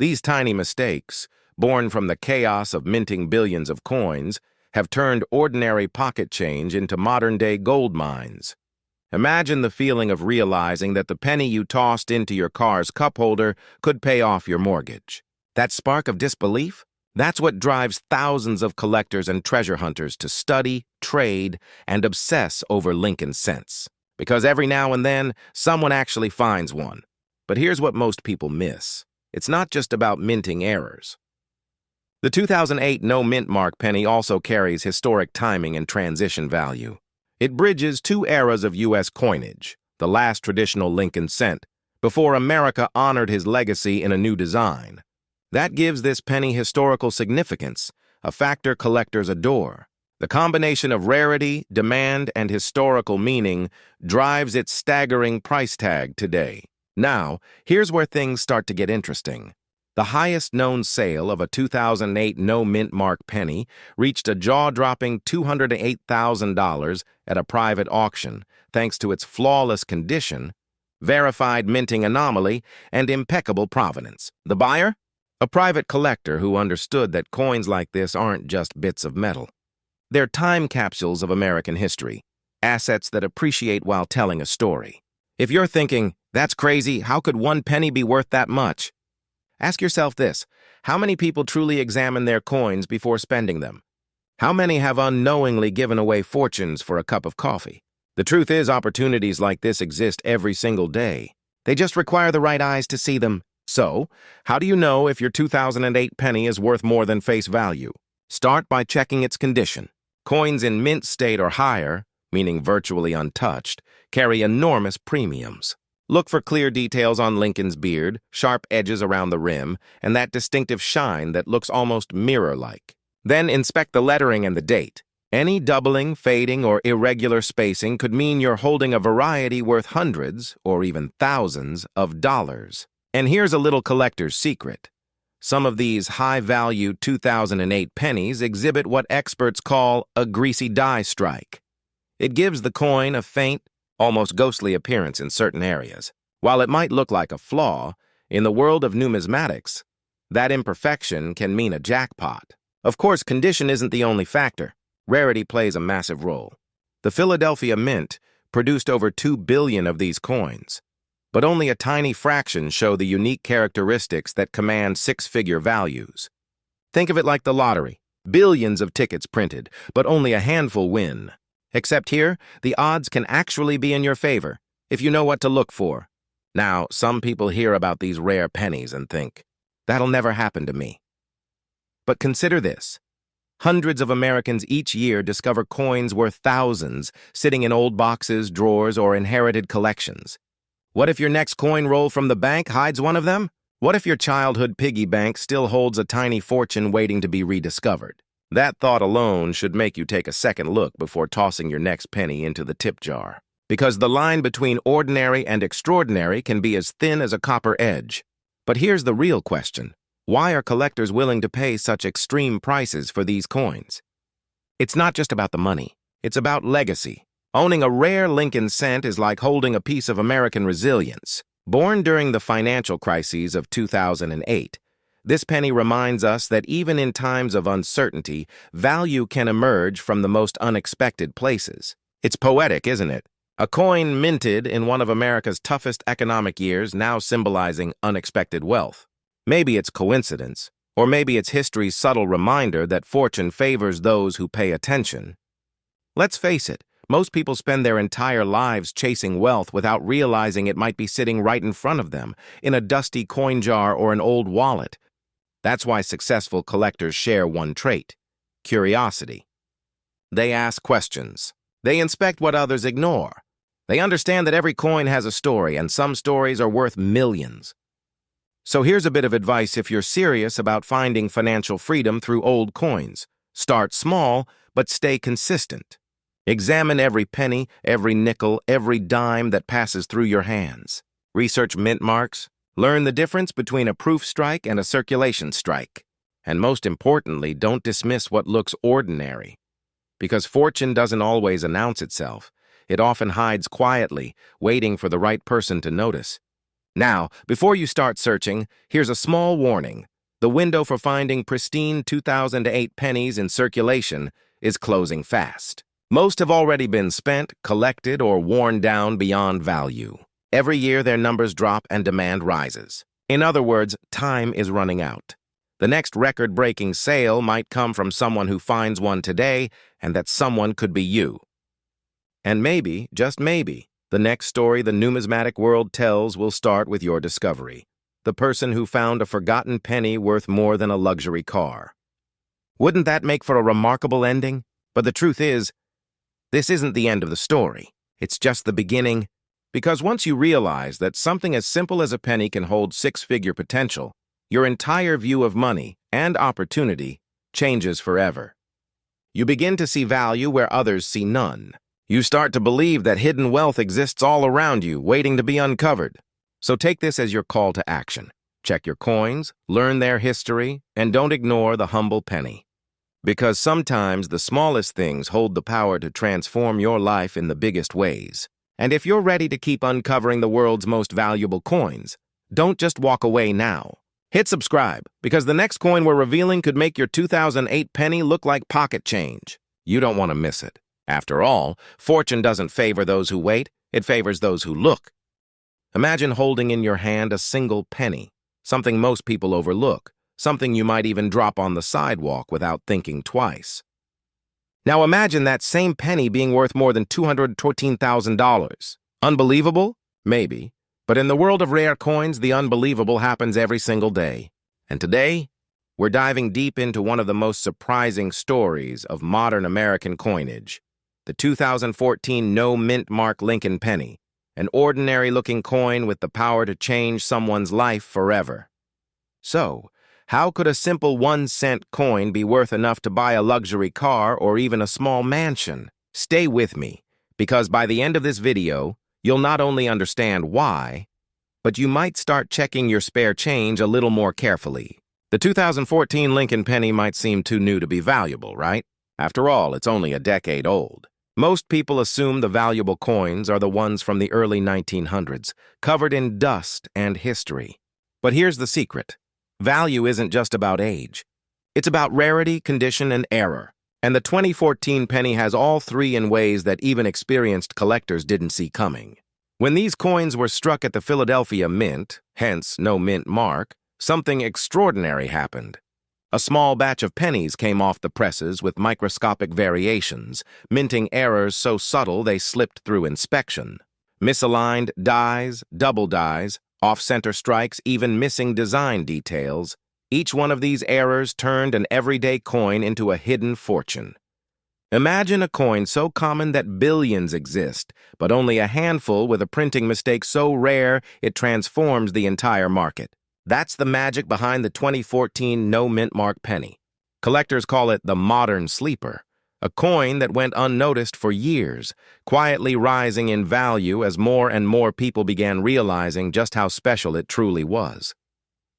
These tiny mistakes, born from the chaos of minting billions of coins, have turned ordinary pocket change into modern-day gold mines. Imagine the feeling of realizing that the penny you tossed into your car's cup holder could pay off your mortgage. That spark of disbelief? That's what drives thousands of collectors and treasure hunters to study, trade, and obsess over Lincoln cents. Because every now and then, someone actually finds one. But here's what most people miss. It's not just about minting errors. The 2008 no mint mark penny also carries historic timing and transition value. It bridges two eras of U.S. coinage, the last traditional Lincoln cent, before America honored his legacy in a new design. That gives this penny historical significance, a factor collectors adore. The combination of rarity, demand, and historical meaning drives its staggering price tag today. Now, here's where things start to get interesting. The highest known sale of a 2008 no mint mark penny reached a jaw-dropping $208,000 at a private auction, thanks to its flawless condition, verified minting anomaly, and impeccable provenance. The buyer? A private collector who understood that coins like this aren't just bits of metal. They're time capsules of American history, assets that appreciate while telling a story. If you're thinking, that's crazy, how could one penny be worth that much? Ask yourself this: how many people truly examine their coins before spending them? How many have unknowingly given away fortunes for a cup of coffee? The truth is, opportunities like this exist every single day. They just require the right eyes to see them. So, how do you know if your 2008 penny is worth more than face value? Start by checking its condition. Coins in mint state or higher, meaning virtually untouched, carry enormous premiums. Look for clear details on Lincoln's beard, sharp edges around the rim, and that distinctive shine that looks almost mirror-like. Then inspect the lettering and the date. Any doubling, fading, or irregular spacing could mean you're holding a variety worth hundreds, or even thousands, of dollars. And here's a little collector's secret. Some of these high-value 2008 pennies exhibit what experts call a greasy die strike. It gives the coin a faint, almost ghostly appearance in certain areas. While it might look like a flaw, in the world of numismatics, that imperfection can mean a jackpot. Of course, condition isn't the only factor. Rarity plays a massive role. The Philadelphia Mint, produced over 2 billion of these coins. But only a tiny fraction show the unique characteristics that command six-figure values. Think of it like the lottery. Billions of tickets printed, but only a handful win. Except here, the odds can actually be in your favor, if you know what to look for. Now, some people hear about these rare pennies and think, that'll never happen to me. But consider this. Hundreds of Americans each year discover coins worth thousands sitting in old boxes, drawers, or inherited collections. What if your next coin roll from the bank hides one of them? What if your childhood piggy bank still holds a tiny fortune waiting to be rediscovered? That thought alone should make you take a second look before tossing your next penny into the tip jar. Because the line between ordinary and extraordinary can be as thin as a copper edge. But here's the real question. Why are collectors willing to pay such extreme prices for these coins? It's not just about the money. It's about legacy. Owning a rare Lincoln cent is like holding a piece of American resilience. Born during the financial crises of 2008, this penny reminds us that even in times of uncertainty, value can emerge from the most unexpected places. It's poetic, isn't it? A coin minted in one of America's toughest economic years, now symbolizing unexpected wealth. Maybe it's coincidence, or maybe it's history's subtle reminder that fortune favors those who pay attention. Let's face it, most people spend their entire lives chasing wealth without realizing it might be sitting right in front of them, in a dusty coin jar or an old wallet. That's why successful collectors share one trait: curiosity. They ask questions. They inspect what others ignore. They understand that every coin has a story, and some stories are worth millions. So here's a bit of advice if you're serious about finding financial freedom through old coins. Start small, but stay consistent. Examine every penny, every nickel, every dime that passes through your hands. Research mint marks. Learn the difference between a proof strike and a circulation strike. And most importantly, don't dismiss what looks ordinary. Because fortune doesn't always announce itself. It often hides quietly, waiting for the right person to notice. Now, before you start searching, here's a small warning. The window for finding pristine 2008 pennies in circulation is closing fast. Most have already been spent, collected, or worn down beyond value. Every year, their numbers drop and demand rises. In other words, time is running out. The next record-breaking sale might come from someone who finds one today, and that someone could be you. And maybe, just maybe, the next story the numismatic world tells will start with your discovery. The person who found a forgotten penny worth more than a luxury car. Wouldn't that make for a remarkable ending? But the truth is, this isn't the end of the story. It's just the beginning. Because once you realize that something as simple as a penny can hold six-figure potential, your entire view of money and opportunity changes forever. You begin to see value where others see none. You start to believe that hidden wealth exists all around you, waiting to be uncovered. So take this as your call to action. Check your coins, learn their history, and don't ignore the humble penny. Because sometimes the smallest things hold the power to transform your life in the biggest ways. And if you're ready to keep uncovering the world's most valuable coins, don't just walk away now. Hit subscribe, because the next coin we're revealing could make your 2008 penny look like pocket change. You don't want to miss it. After all, fortune doesn't favor those who wait, it favors those who look. Imagine holding in your hand a single penny, something most people overlook, something you might even drop on the sidewalk without thinking twice. Now imagine that same penny being worth more than $214,000. Unbelievable? Maybe. But in the world of rare coins, the unbelievable happens every single day. And today, we're diving deep into one of the most surprising stories of modern American coinage. The 2014 no-mint mark Lincoln penny, an ordinary-looking coin with the power to change someone's life forever. So, how could a simple 1-cent coin be worth enough to buy a luxury car or even a small mansion? Stay with me, because by the end of this video, you'll not only understand why, but you might start checking your spare change a little more carefully. The 2014 Lincoln penny might seem too new to be valuable, right? After all, it's only a decade old. Most people assume the valuable coins are the ones from the early 1900s, covered in dust and history. But here's the secret. Value isn't just about age. It's about rarity, condition, and error. And the 2014 penny has all three in ways that even experienced collectors didn't see coming. When these coins were struck at the Philadelphia Mint, hence no mint mark, something extraordinary happened. A small batch of pennies came off the presses with microscopic variations, minting errors so subtle they slipped through inspection. Misaligned dies, double dies, off-center strikes, even missing design details. Each one of these errors turned an everyday coin into a hidden fortune. Imagine a coin so common that billions exist, but only a handful with a printing mistake so rare it transforms the entire market. That's the magic behind the 2014 no mint mark penny. Collectors call it the modern sleeper, a coin that went unnoticed for years, quietly rising in value as more and more people began realizing just how special it truly was.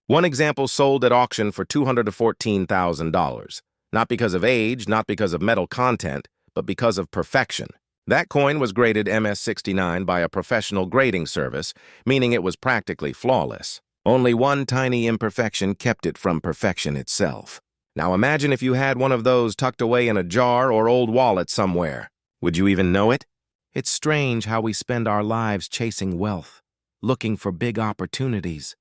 One example sold at auction for $214,000, not because of age, not because of metal content, but because of perfection. That coin was graded MS-69 by a professional grading service, meaning it was practically flawless. Only one tiny imperfection kept it from perfection itself. Now imagine if you had one of those tucked away in a jar or old wallet somewhere. Would you even know it? It's strange how we spend our lives chasing wealth, looking for big opportunities,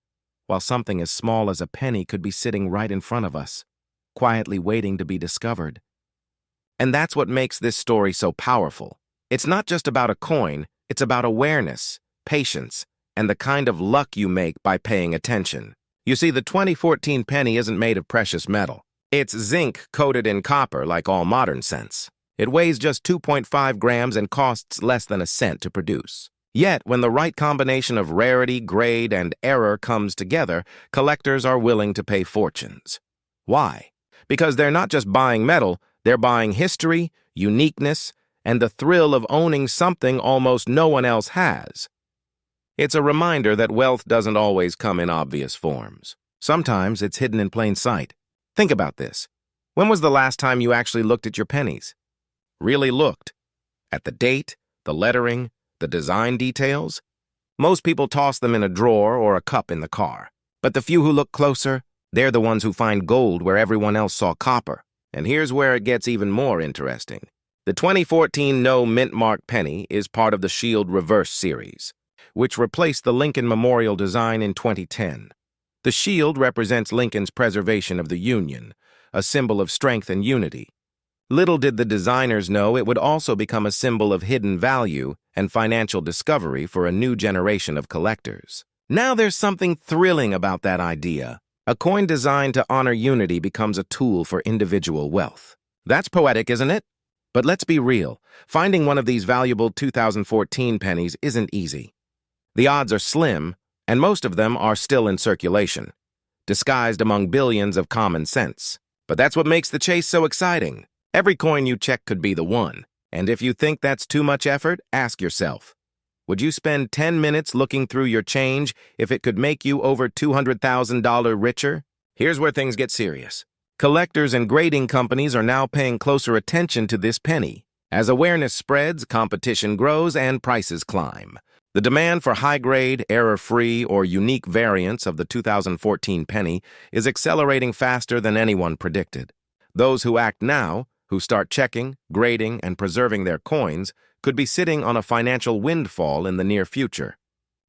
while something as small as a penny could be sitting right in front of us, quietly waiting to be discovered. And that's what makes this story so powerful. It's not just about a coin, it's about awareness, patience, and the kind of luck you make by paying attention. You see, the 2014 penny isn't made of precious metal. It's zinc coated in copper like all modern cents. It weighs just 2.5 grams and costs less than a cent to produce. Yet, when the right combination of rarity, grade, and error comes together, collectors are willing to pay fortunes. Why? Because they're not just buying metal, they're buying history, uniqueness, and the thrill of owning something almost no one else has. It's a reminder that wealth doesn't always come in obvious forms. Sometimes it's hidden in plain sight. Think about this. When was the last time you actually looked at your pennies? Really looked? At the date, the lettering, the design details? Most people toss them in a drawer or a cup in the car. But the few who look closer, they're the ones who find gold where everyone else saw copper. And here's where it gets even more interesting. The 2014 no mint mark penny is part of the Shield Reverse series, which replaced the Lincoln Memorial design in 2010. The shield represents Lincoln's preservation of the Union, a symbol of strength and unity. Little did the designers know it would also become a symbol of hidden value and financial discovery for a new generation of collectors. Now there's something thrilling about that idea. A coin designed to honor unity becomes a tool for individual wealth. That's poetic, isn't it? But let's be real. Finding one of these valuable 2014 pennies isn't easy. The odds are slim, and most of them are still in circulation, disguised among billions of common cents. But that's what makes the chase so exciting. Every coin you check could be the one. And if you think that's too much effort, ask yourself, would you spend 10 minutes looking through your change if it could make you over $200,000 richer? Here's where things get serious. Collectors and grading companies are now paying closer attention to this penny. As awareness spreads, competition grows, and prices climb. The demand for high-grade, error-free, or unique variants of the 2014 penny is accelerating faster than anyone predicted. Those who act now, who start checking, grading, and preserving their coins, could be sitting on a financial windfall in the near future.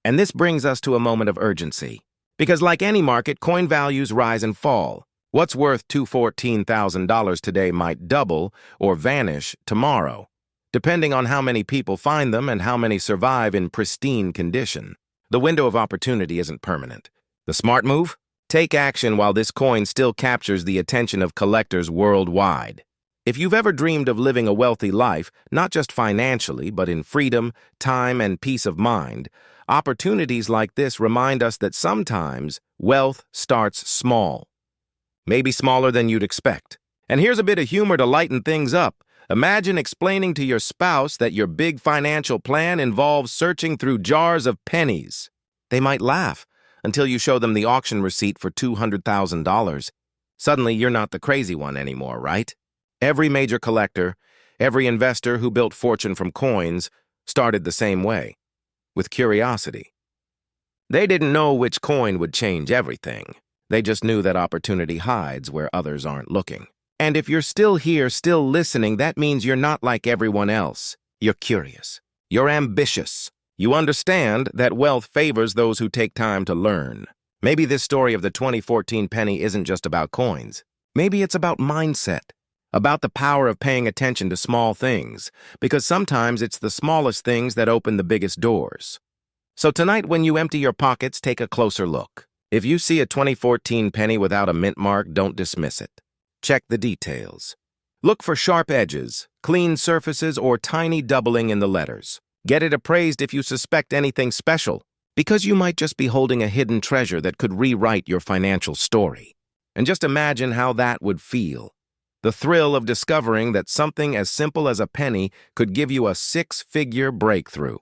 And this brings us to a moment of urgency. Because like any market, coin values rise and fall. What's worth $214,000 today might double or vanish tomorrow, depending on how many people find them and how many survive in pristine condition. The window of opportunity isn't permanent. The smart move? Take action while this coin still captures the attention of collectors worldwide. If you've ever dreamed of living a wealthy life, not just financially, but in freedom, time, and peace of mind, opportunities like this remind us that sometimes wealth starts small. Maybe smaller than you'd expect. And here's a bit of humor to lighten things up. Imagine explaining to your spouse that your big financial plan involves searching through jars of pennies. They might laugh until you show them the auction receipt for $200,000. Suddenly, you're not the crazy one anymore, right? Every major collector, every investor who built fortune from coins started the same way, with curiosity. They didn't know which coin would change everything. They just knew that opportunity hides where others aren't looking. And if you're still here, still listening, that means you're not like everyone else. You're curious. You're ambitious. You understand that wealth favors those who take time to learn. Maybe this story of the 2014 penny isn't just about coins. Maybe it's about mindset, about the power of paying attention to small things, because sometimes it's the smallest things that open the biggest doors. So tonight, when you empty your pockets, take a closer look. If you see a 2014 penny without a mint mark, don't dismiss it. Check the details. Look for sharp edges, clean surfaces, or tiny doubling in the letters. Get it appraised if you suspect anything special, because you might just be holding a hidden treasure that could rewrite your financial story. And just imagine how that would feel. The thrill of discovering that something as simple as a penny could give you a six-figure breakthrough.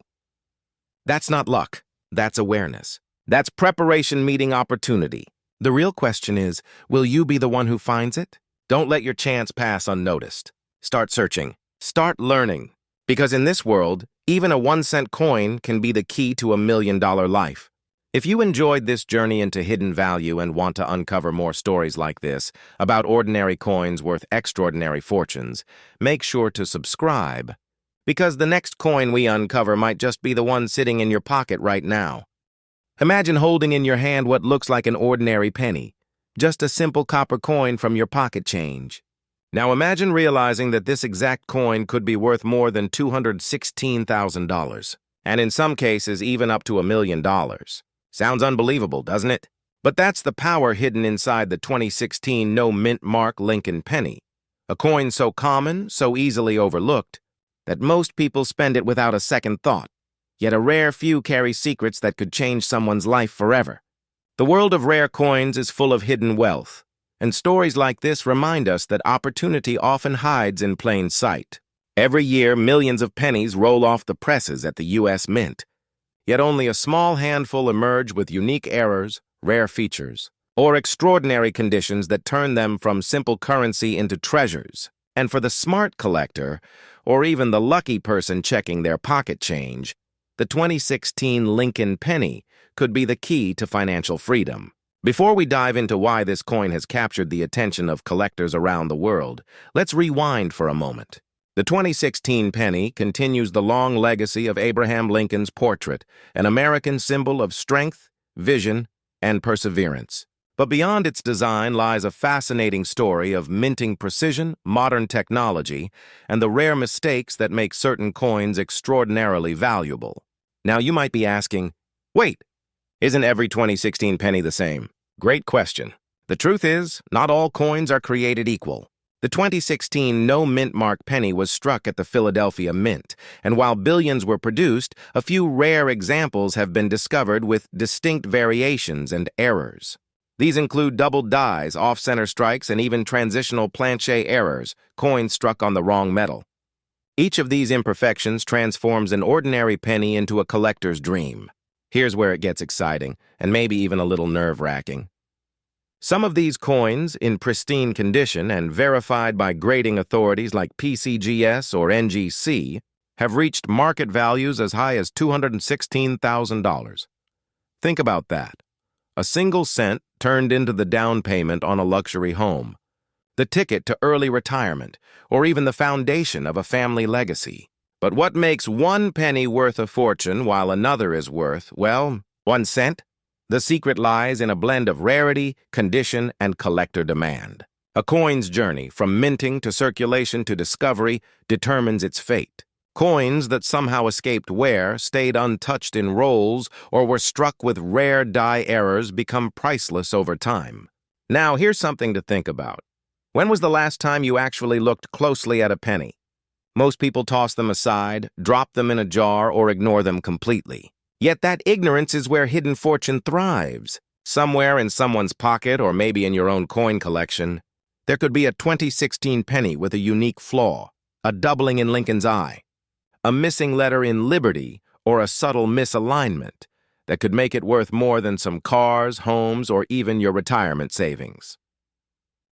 That's not luck. That's awareness. That's preparation meeting opportunity. The real question is, will you be the one who finds it? Don't let your chance pass unnoticed. Start searching. Start learning. Because in this world, even a 1-cent coin can be the key to $1 million life. If you enjoyed this journey into hidden value and want to uncover more stories like this about ordinary coins worth extraordinary fortunes, make sure to subscribe, because the next coin we uncover might just be the one sitting in your pocket right now. Imagine holding in your hand what looks like an ordinary penny, just a simple copper coin from your pocket change. Now imagine realizing that this exact coin could be worth more than $216,000, and in some cases even up to $1 million. Sounds unbelievable, doesn't it? But that's the power hidden inside the 2016 no mint mark Lincoln penny, a coin so common, so easily overlooked, that most people spend it without a second thought. Yet a rare few carry secrets that could change someone's life forever. The world of rare coins is full of hidden wealth, and stories like this remind us that opportunity often hides in plain sight. Every year, millions of pennies roll off the presses at the U.S. Mint, yet only a small handful emerge with unique errors, rare features, or extraordinary conditions that turn them from simple currency into treasures. And for the smart collector, or even the lucky person checking their pocket change, the 2016 Lincoln penny could be the key to financial freedom. Before we dive into why this coin has captured the attention of collectors around the world, let's rewind for a moment. The 2016 penny continues the long legacy of Abraham Lincoln's portrait, an American symbol of strength, vision, and perseverance. But beyond its design lies a fascinating story of minting precision, modern technology, and the rare mistakes that make certain coins extraordinarily valuable. Now you might be asking, wait, isn't every 2016 penny the same? Great question. The truth is, not all coins are created equal. The 2016 no mint mark penny was struck at the Philadelphia Mint, and while billions were produced, a few rare examples have been discovered with distinct variations and errors. These include doubled dies, off-center strikes, and even transitional planchet errors, coins struck on the wrong metal. Each of these imperfections transforms an ordinary penny into a collector's dream. Here's where it gets exciting, and maybe even a little nerve-wracking. Some of these coins, in pristine condition and verified by grading authorities like PCGS or NGC, have reached market values as high as $216,000. Think about that. A single cent turned into the down payment on a luxury home, the ticket to early retirement, or even the foundation of a family legacy. But what makes one penny worth a fortune while another is worth, well, 1 cent? The secret lies in a blend of rarity, condition, and collector demand. A coin's journey, from minting to circulation to discovery, determines its fate. Coins that somehow escaped wear, stayed untouched in rolls, or were struck with rare die errors become priceless over time. Now, here's something to think about. When was the last time you actually looked closely at a penny? Most people toss them aside, drop them in a jar, or ignore them completely. Yet that ignorance is where hidden fortune thrives. Somewhere in someone's pocket, or maybe in your own coin collection, there could be a 2016 penny with a unique flaw, a doubling in Lincoln's eye, a missing letter in Liberty, or a subtle misalignment that could make it worth more than some cars, homes, or even your retirement savings.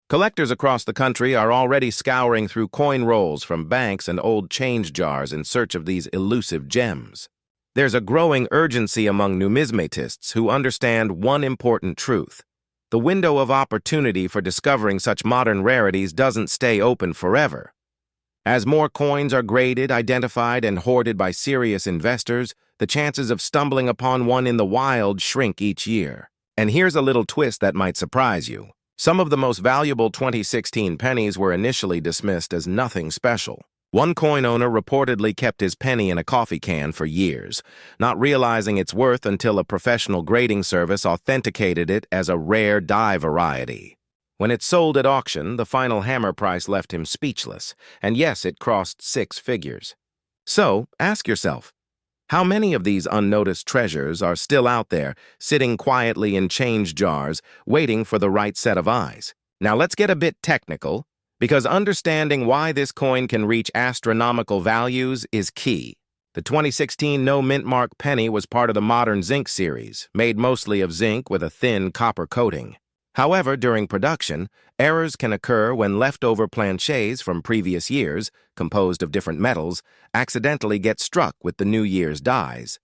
Collectors across the country are already scouring through coin rolls from banks and old change jars in search of these elusive gems. There's a growing urgency among numismatists who understand one important truth. the window of opportunity for discovering such modern rarities doesn't stay open forever. As more coins are graded, identified, and hoarded by serious investors, the chances of stumbling upon one in the wild shrink each year. And here's a little twist that might surprise you. Some of the most valuable 2016 pennies were initially dismissed as nothing special. One coin owner reportedly kept his penny in a coffee can for years, not realizing its worth until a professional grading service authenticated it as a rare die variety. When it sold at auction, the final hammer price left him speechless, and yes, it crossed 6 figures. So, ask yourself, how many of these unnoticed treasures are still out there, sitting quietly in change jars, waiting for the right set of eyes? Now let's get a bit technical, because understanding why this coin can reach astronomical values is key. The 2016 No Mint Mark penny was part of the modern zinc series, made mostly of zinc with a thin copper coating. However, during production, errors can occur when leftover planchets from previous years, composed of different metals, accidentally get struck with the new year's dies.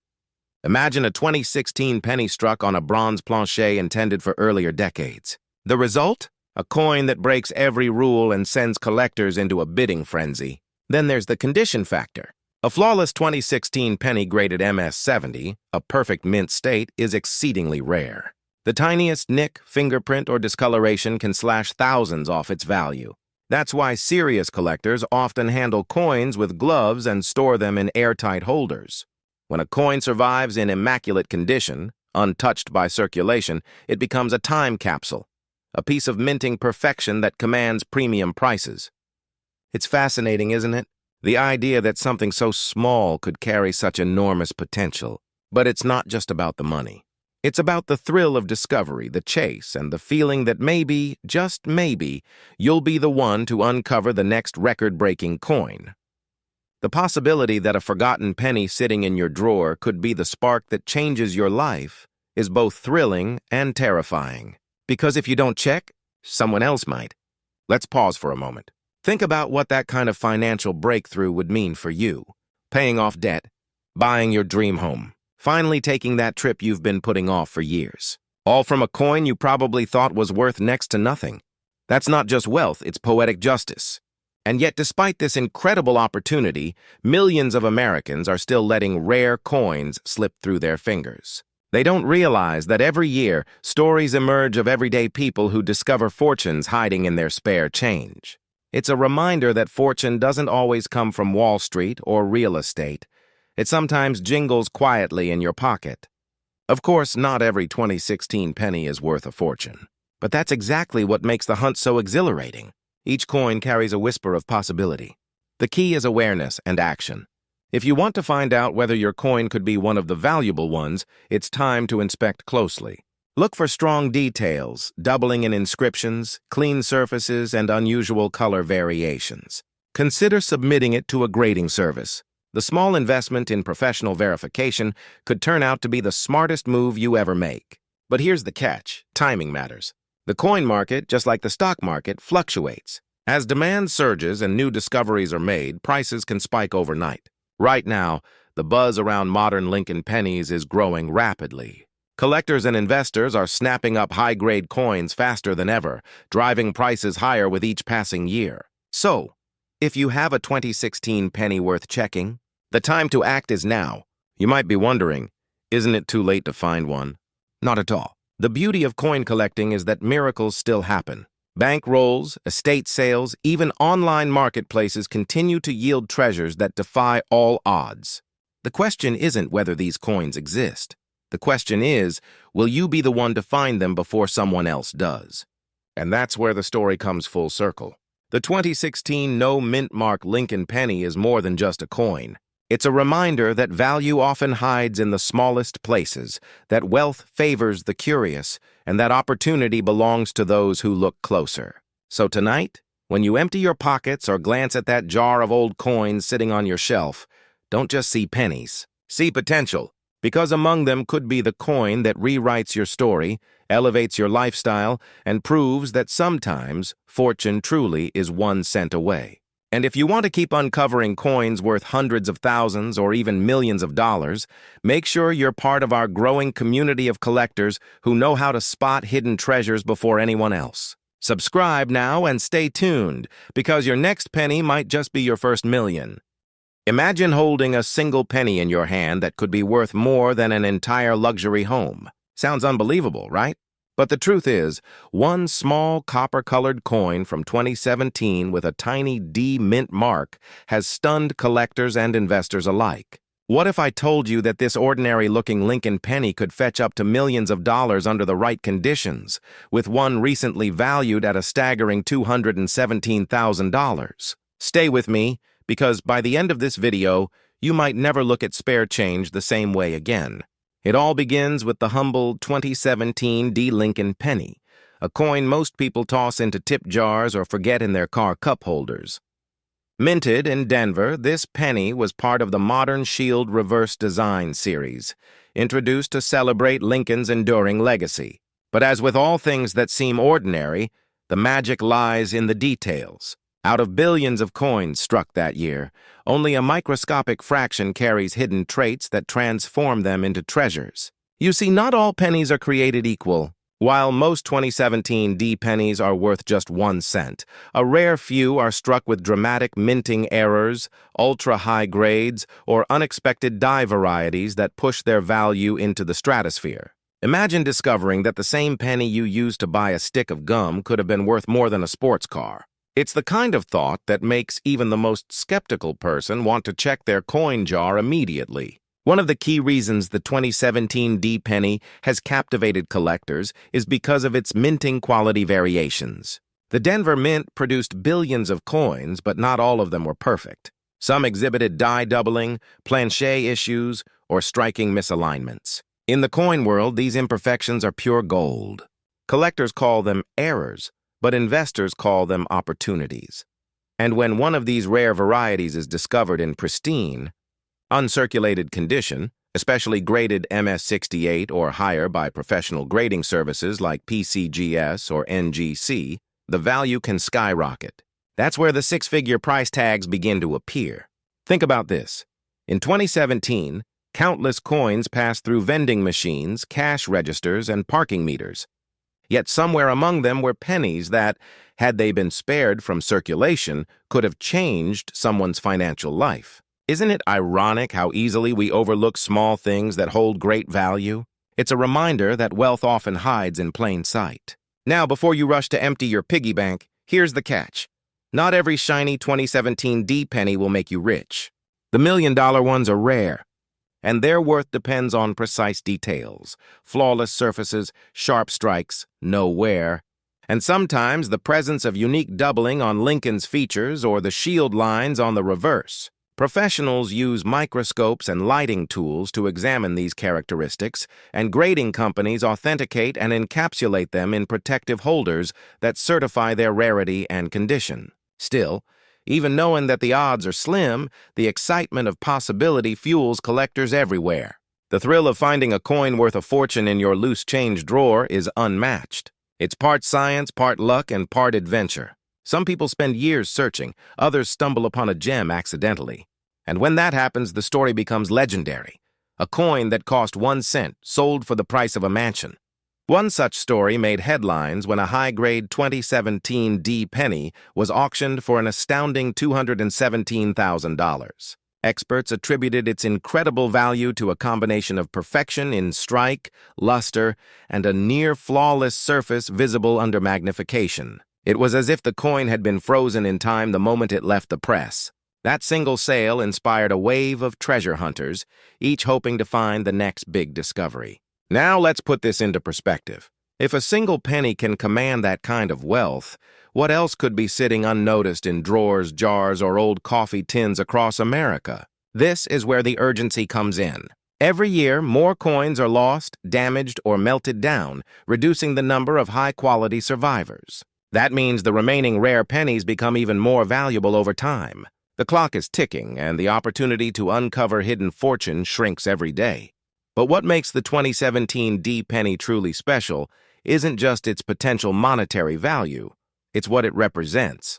Imagine a 2016 penny struck on a bronze planchet intended for earlier decades. The result? A coin that breaks every rule and sends collectors into a bidding frenzy. Then there's the condition factor. A flawless 2016 penny graded MS-70, a perfect mint state, is exceedingly rare. The tiniest nick, fingerprint, or discoloration can slash thousands off its value. That's why serious collectors often handle coins with gloves and store them in airtight holders. When a coin survives in immaculate condition, untouched by circulation, it becomes a time capsule, a piece of minting perfection that commands premium prices. It's fascinating, isn't it? The idea that something so small could carry such enormous potential. But it's not just about the money. It's about the thrill of discovery, the chase, and the feeling that maybe, just maybe, you'll be the one to uncover the next record-breaking coin. The possibility that a forgotten penny sitting in your drawer could be the spark that changes your life is both thrilling and terrifying. Because if you don't check, someone else might. Let's pause for a moment. Think about what that kind of financial breakthrough would mean for you. Paying off debt, buying your dream home, finally taking that trip you've been putting off for years. All from a coin you probably thought was worth next to nothing. That's not just wealth, it's poetic justice. And yet, despite this incredible opportunity, millions of Americans are still letting rare coins slip through their fingers. They don't realize that every year, stories emerge of everyday people who discover fortunes hiding in their spare change. It's a reminder that fortune doesn't always come from Wall Street or real estate. It sometimes jingles quietly in your pocket. Of course, not every 2016 penny is worth a fortune. But that's exactly what makes the hunt so exhilarating. Each coin carries a whisper of possibility. The key is awareness and action. If you want to find out whether your coin could be one of the valuable ones, it's time to inspect closely. Look for strong details, doubling in inscriptions, clean surfaces, and unusual color variations. Consider submitting it to a grading service. The small investment in professional verification could turn out to be the smartest move you ever make. But here's the catch: timing matters. The coin market, just like the stock market, fluctuates. As demand surges and new discoveries are made, prices can spike overnight. Right now, the buzz around modern Lincoln pennies is growing rapidly. Collectors and investors are snapping up high-grade coins faster than ever, driving prices higher with each passing year. So, if you have a 2016 penny worth checking, the time to act is now. You might be wondering, isn't it too late to find one? Not at all. The beauty of coin collecting is that miracles still happen. Bank rolls, estate sales, even online marketplaces continue to yield treasures that defy all odds. The question isn't whether these coins exist. The question is, will you be the one to find them before someone else does? And that's where the story comes full circle. The 2016 No Mint Mark Lincoln penny is more than just a coin. It's a reminder that value often hides in the smallest places, that wealth favors the curious, and that opportunity belongs to those who look closer. So tonight, when you empty your pockets or glance at that jar of old coins sitting on your shelf, don't just see pennies. See potential, because among them could be the coin that rewrites your story, elevates your lifestyle, and proves that sometimes fortune truly is 1 cent away. And if you want to keep uncovering coins worth hundreds of thousands or even millions of dollars, make sure you're part of our growing community of collectors who know how to spot hidden treasures before anyone else. Subscribe now and stay tuned, because your next penny might just be your first million. Imagine holding a single penny in your hand that could be worth more than an entire luxury home. Sounds unbelievable, right? But the truth is, one small copper-colored coin from 2017 with a tiny D mint mark has stunned collectors and investors alike. What if I told you that this ordinary-looking Lincoln penny could fetch up to millions of dollars under the right conditions, with one recently valued at a staggering $217,000? Stay with me, because by the end of this video, you might never look at spare change the same way again. It all begins with the humble 2017 D Lincoln penny, a coin most people toss into tip jars or forget in their car cup holders. Minted in Denver, this penny was part of the Modern Shield Reverse Design series, introduced to celebrate Lincoln's enduring legacy. But as with all things that seem ordinary, the magic lies in the details. Out of billions of coins struck that year, only a microscopic fraction carries hidden traits that transform them into treasures. You see, not all pennies are created equal. While most 2017 D pennies are worth just 1 cent, a rare few are struck with dramatic minting errors, ultra-high grades, or unexpected die varieties that push their value into the stratosphere. Imagine discovering that the same penny you used to buy a stick of gum could have been worth more than a sports car. It's the kind of thought that makes even the most skeptical person want to check their coin jar immediately. One of the key reasons the 2017 D penny has captivated collectors is because of its minting quality variations. The Denver Mint produced billions of coins, but not all of them were perfect. Some exhibited die doubling, planchet issues, or striking misalignments. In the coin world, these imperfections are pure gold. Collectors call them errors, but investors call them opportunities. And when one of these rare varieties is discovered in pristine, uncirculated condition, especially graded MS68 or higher by professional grading services like PCGS or NGC, the value can skyrocket. That's where the six-figure price tags begin to appear. Think about this. In 2017, countless coins passed through vending machines, cash registers, and parking meters. Yet somewhere among them were pennies that, had they been spared from circulation, could have changed someone's financial life. Isn't it ironic how easily we overlook small things that hold great value? It's a reminder that wealth often hides in plain sight. Now, before you rush to empty your piggy bank, here's the catch. Not every shiny 2017 D penny will make you rich. The million-dollar ones are rare, and their worth depends on precise details, flawless surfaces, sharp strikes, no wear, and sometimes the presence of unique doubling on Lincoln's features or the shield lines on the reverse. Professionals use microscopes and lighting tools to examine these characteristics, and grading companies authenticate and encapsulate them in protective holders that certify their rarity and condition. Still, even knowing that the odds are slim, the excitement of possibility fuels collectors everywhere. The thrill of finding a coin worth a fortune in your loose change drawer is unmatched. It's part science, part luck, and part adventure. Some people spend years searching, others stumble upon a gem accidentally. And when that happens, the story becomes legendary. A coin that cost 1 cent, sold for the price of a mansion. One such story made headlines when a high-grade 2017 D penny was auctioned for an astounding $217,000. Experts attributed its incredible value to a combination of perfection in strike, luster, and a near-flawless surface visible under magnification. It was as if the coin had been frozen in time the moment it left the press. That single sale inspired a wave of treasure hunters, each hoping to find the next big discovery. Now let's put this into perspective. If a single penny can command that kind of wealth, what else could be sitting unnoticed in drawers, jars, or old coffee tins across America? This is where the urgency comes in. Every year, more coins are lost, damaged, or melted down, reducing the number of high-quality survivors. That means the remaining rare pennies become even more valuable over time. The clock is ticking, and the opportunity to uncover hidden fortune shrinks every day. But what makes the 2017 D penny truly special isn't just its potential monetary value, it's what it represents.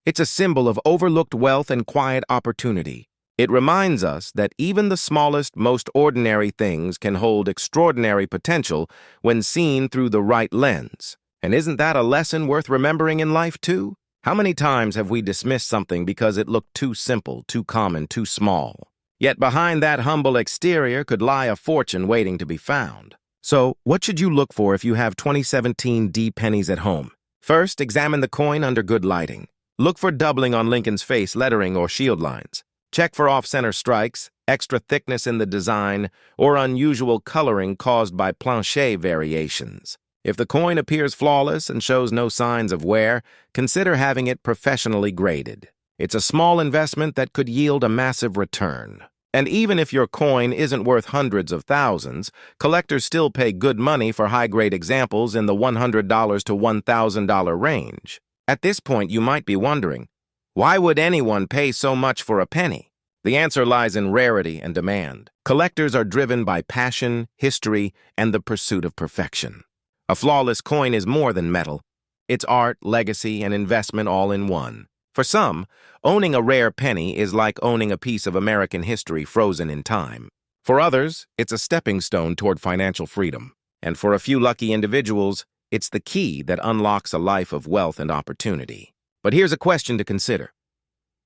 It's a symbol of overlooked wealth and quiet opportunity. It reminds us that even the smallest, most ordinary things can hold extraordinary potential when seen through the right lens. And isn't that a lesson worth remembering in life, too? How many times have we dismissed something because it looked too simple, too common, too small? Yet behind that humble exterior could lie a fortune waiting to be found. So, what should you look for if you have 2017 D pennies at home? First, examine the coin under good lighting. Look for doubling on Lincoln's face, lettering, or shield lines. Check for off-center strikes, extra thickness in the design, or unusual coloring caused by planche variations. If the coin appears flawless and shows no signs of wear, consider having it professionally graded. It's a small investment that could yield a massive return. And even if your coin isn't worth hundreds of thousands, collectors still pay good money for high-grade examples in the $100 to $1,000 range. At this point, you might be wondering, why would anyone pay so much for a penny? The answer lies in rarity and demand. Collectors are driven by passion, history, and the pursuit of perfection. A flawless coin is more than metal. It's art, legacy, and investment all in one. For some, owning a rare penny is like owning a piece of American history frozen in time. For others, it's a stepping stone toward financial freedom. And for a few lucky individuals, it's the key that unlocks a life of wealth and opportunity. But here's a question to consider.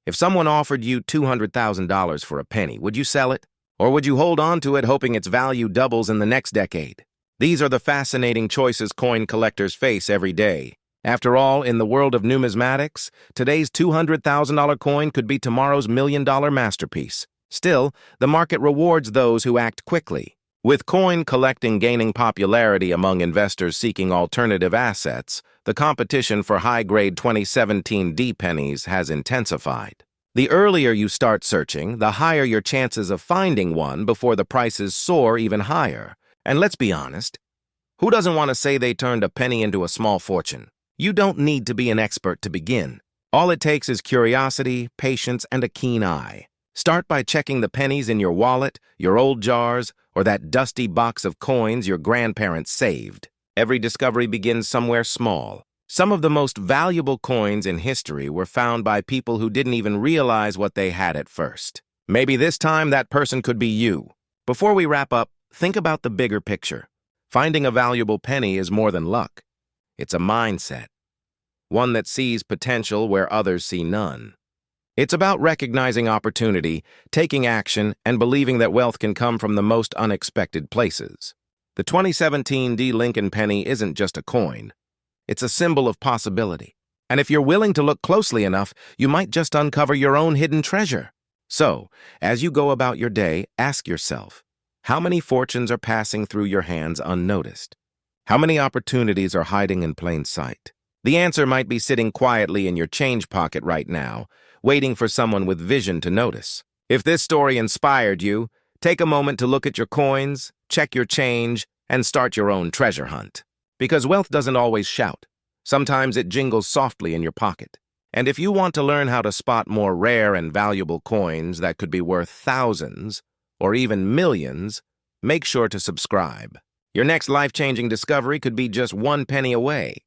If someone offered you $200,000 for a penny, would you sell it? Or would you hold on to it hoping its value doubles in the next decade? These are the fascinating choices coin collectors face every day. After all, in the world of numismatics, today's $200,000 coin could be tomorrow's $1,000,000 masterpiece. Still, the market rewards those who act quickly. With coin collecting gaining popularity among investors seeking alternative assets, the competition for high-grade 2017 D pennies has intensified. The earlier you start searching, the higher your chances of finding one before the prices soar even higher. And let's be honest, who doesn't want to say they turned a penny into a small fortune? You don't need to be an expert to begin. All it takes is curiosity, patience, and a keen eye. Start by checking the pennies in your wallet, your old jars, or that dusty box of coins your grandparents saved. Every discovery begins somewhere small. Some of the most valuable coins in history were found by people who didn't even realize what they had at first. Maybe this time that person could be you. Before we wrap up, think about the bigger picture. Finding a valuable penny is more than luck. It's a mindset, one that sees potential where others see none. It's about recognizing opportunity, taking action, and believing that wealth can come from the most unexpected places. The 2017 D Lincoln penny isn't just a coin. It's a symbol of possibility. And if you're willing to look closely enough, you might just uncover your own hidden treasure. So, as you go about your day, ask yourself, how many fortunes are passing through your hands unnoticed? How many opportunities are hiding in plain sight? The answer might be sitting quietly in your change pocket right now, waiting for someone with vision to notice. If this story inspired you, take a moment to look at your coins, check your change, and start your own treasure hunt. Because wealth doesn't always shout. Sometimes it jingles softly in your pocket. And if you want to learn how to spot more rare and valuable coins that could be worth thousands, or even millions, make sure to subscribe. Your next life-changing discovery could be just one penny away.